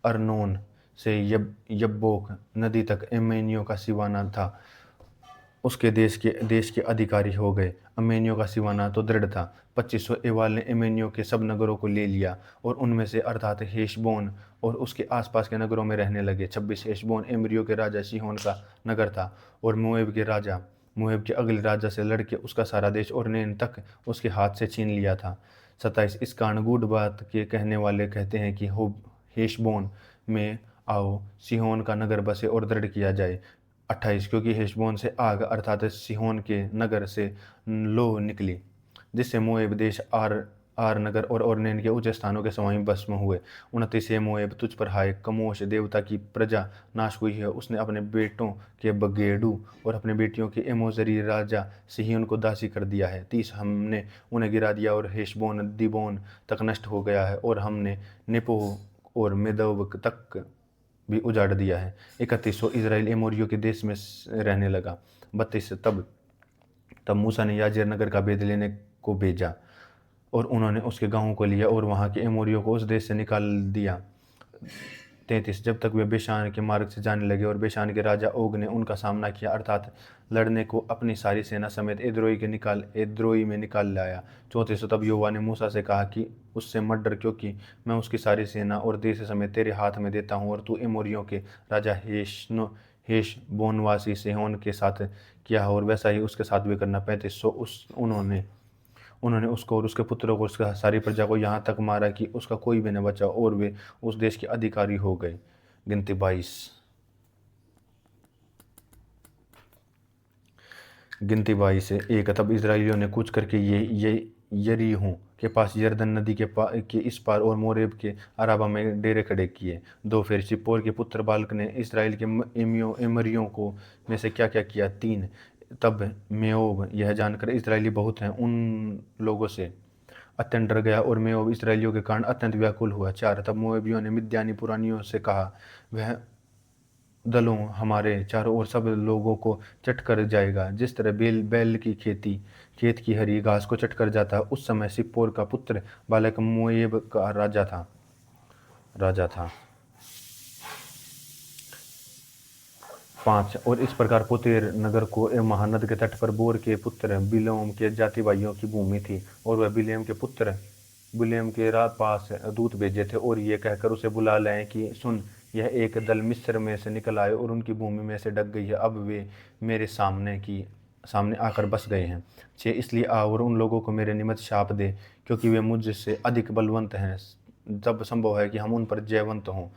Speaker 1: अर्नोन से यब्बोक नदी तक एमेनियों का सिवाना था, उसके देश के अधिकारी हो गए। अमेनियों का सिवाना तो दृढ़ था। 2500 एवाल ने एमेनियों के सब नगरों को ले लिया, और उनमें से अर्थात हेशबोन और उसके आसपास के नगरों में रहने लगे। 26 हेशबोन एमरियों के राजा सीहोन का नगर था, और मोएब के अगले राजा से लड़के उसका सारा देश और नैन तक उसके हाथ से छीन लिया था। 27 इस कारण गूढ़ बात के कहने वाले कहते हैं कि हेशबोन में आओ, सीहोन का नगर बसे और दृढ़ किया जाए। 28 क्योंकि हेशबोन से आग अर्थात सीहोन के नगर से लो निकली, जिससे मोएब देश आर नगर और ओरनैन के ऊंचे स्थानों के समाई भस्म हुए। 29 मोएब तुझ पर हाय, कमोश देवता की प्रजा नाश हुई है। उसने अपने बेटों के बगेड़ू और अपने बेटियों के एमोजरी राजा सिहियोन को दासी कर दिया है। 30 हमने उन्हें गिरा दिया, और हेशबोन दीबोन तक नष्ट हो गया है, और हमने नेपो और मेदव तक भी उजाड़ दिया है। 31 इज़राइल एमोरियों के देश में रहने लगा। 32 तब मूसा ने याजेर नगर का भेद लेने को भेजा, और उन्होंने उसके गाँवों को लिया और वहाँ के एमोरियों को उस देश से निकाल दिया। 33 जब तक वे बेशान के मार्ग से जाने लगे, और बेशान के राजा ओग ने उनका सामना किया, अर्थात लड़ने को अपनी सारी सेना समेत एद्रोई में निकाल लाया। 34 तब यहोवा ने मूसा से कहा कि उससे मत डर, क्योंकि मैं उसकी सारी सेना और देश समेत तेरे हाथ में देता हूँ, और तू एमोरियों के राजा हेशबोनवासी सीहोन के साथ किया और वैसा ही उसके साथ भी करना। 35 उन्होंने उसको और उसके पुत्रों को, उसकी सारी प्रजा को यहाँ तक मारा कि उसका कोई भी न बचा, और वे उस देश के अधिकारी हो गए। गिनती 22 1 तब इज़राइलियों ने कूच करके ये यरीहो के पास यरदन नदी के इस पार और मोरेब के अराबा में डेरे खड़े किए। 2 फिर सिप्पोर के पुत्र बालक ने इज़राइल के एमरियों को में से क्या क्या किया। 3 तब मेओब यह जानकर इज़राइली बहुत हैं उन लोगों से अत्यंत डर गया, और मेओब इज़राइलियों के कारण अत्यंत व्याकुल हुआ। 4 तब मोआबियों ने मिद्यानी पुरानियों से कहा, वह दलों हमारे चारों ओर सब लोगों को चट कर जाएगा, जिस तरह बैल की खेत की हरी घास को चट कर जाता है। उस समय सिप्पोर का पुत्र बालक मोएब का राजा था। 5 और इस प्रकार पोतेर नगर को महानद के तट पर बोर के पुत्र बिलेम के जाति भाइयों की भूमि थी, और वह बिलेम के पास दूत भेजे थे, और ये कहकर उसे बुला लाए कि सुन, यह एक दल मिस्र में से निकल आए और उनकी भूमि में से ढक गई है। अब वे मेरे सामने आकर बस गए हैं। 6 इसलिए आ और उन लोगों को मेरे निमित्त शाप दे, क्योंकि वे मुझसे अधिक बलवंत हैं। जब संभव है कि हम उन पर जयवंत हों,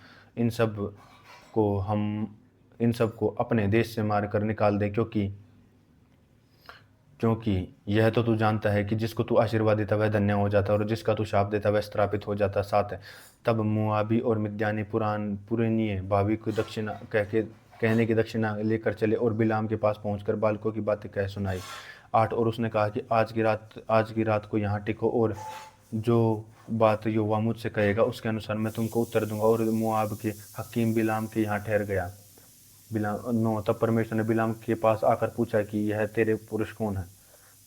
Speaker 1: इन सब को अपने देश से मार कर निकाल दे, क्योंकि यह तो तू जानता है कि जिसको तू आशीर्वाद देता वह धन्य हो जाता, और जिसका तू शाप देता वह श्रापित हो जाता। 7 तब मुआबी और मिद्यानी पुरानिये भावी को कहने की दक्षिणा लेकर चले, और बिलाम के पास पहुंचकर बालकों की बातें कह सुनाई। 8 और उसने कहा कि आज की रात को यहाँ टिको, और जो बात यहोवा मुझसे कहेगा उसके अनुसार मैं तुमको उत्तर दूंगा। और मुआब के हकीम बिलाम के यहाँ ठहर गया। 9 तब परमेश्वर ने बिलाम के पास आकर पूछा कि यह तेरे पुरुष कौन है।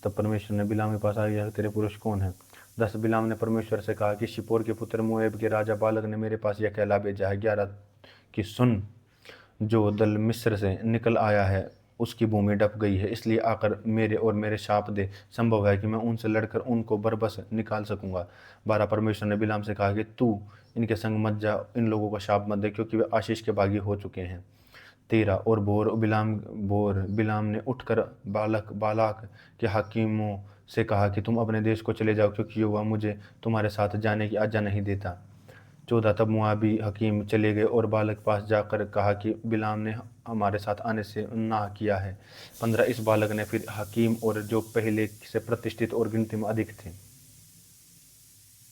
Speaker 1: तब परमेश्वर ने बिलाम के पास आकर यह तेरे पुरुष कौन है। 10 बिलाम ने परमेश्वर से कहा कि शिपोर के पुत्र मोएब के राजा बालक ने मेरे पास यह कहला भेजा है। 11 कि सुन, जो दल मिस्र से निकल आया है उसकी भूमि डप गई है, इसलिए आकर मेरे और मेरे शाप दे। संभव है कि मैं उनसे लड़कर उनको बरबस निकाल सकूंगा। 12 परमेश्वर ने बिलाम से कहा कि तू इनके संग मत जा, इन लोगों को शाप मत दे, क्योंकि वे आशीष के भागी हो चुके हैं। 13 और बिलाम ने उठकर बालाक के हकीमों से कहा कि तुम अपने देश को चले जाओ, क्योंकि युवा मुझे तुम्हारे साथ जाने की आज्ञा नहीं देता। 14 तब मुआबी हकीम चले गए और बालक पास जाकर कहा कि बिलाम ने हमारे साथ आने से ना किया है। 15 इस बालक ने फिर हकीम और जो पहले से प्रतिष्ठित और गिनती में अधिक थे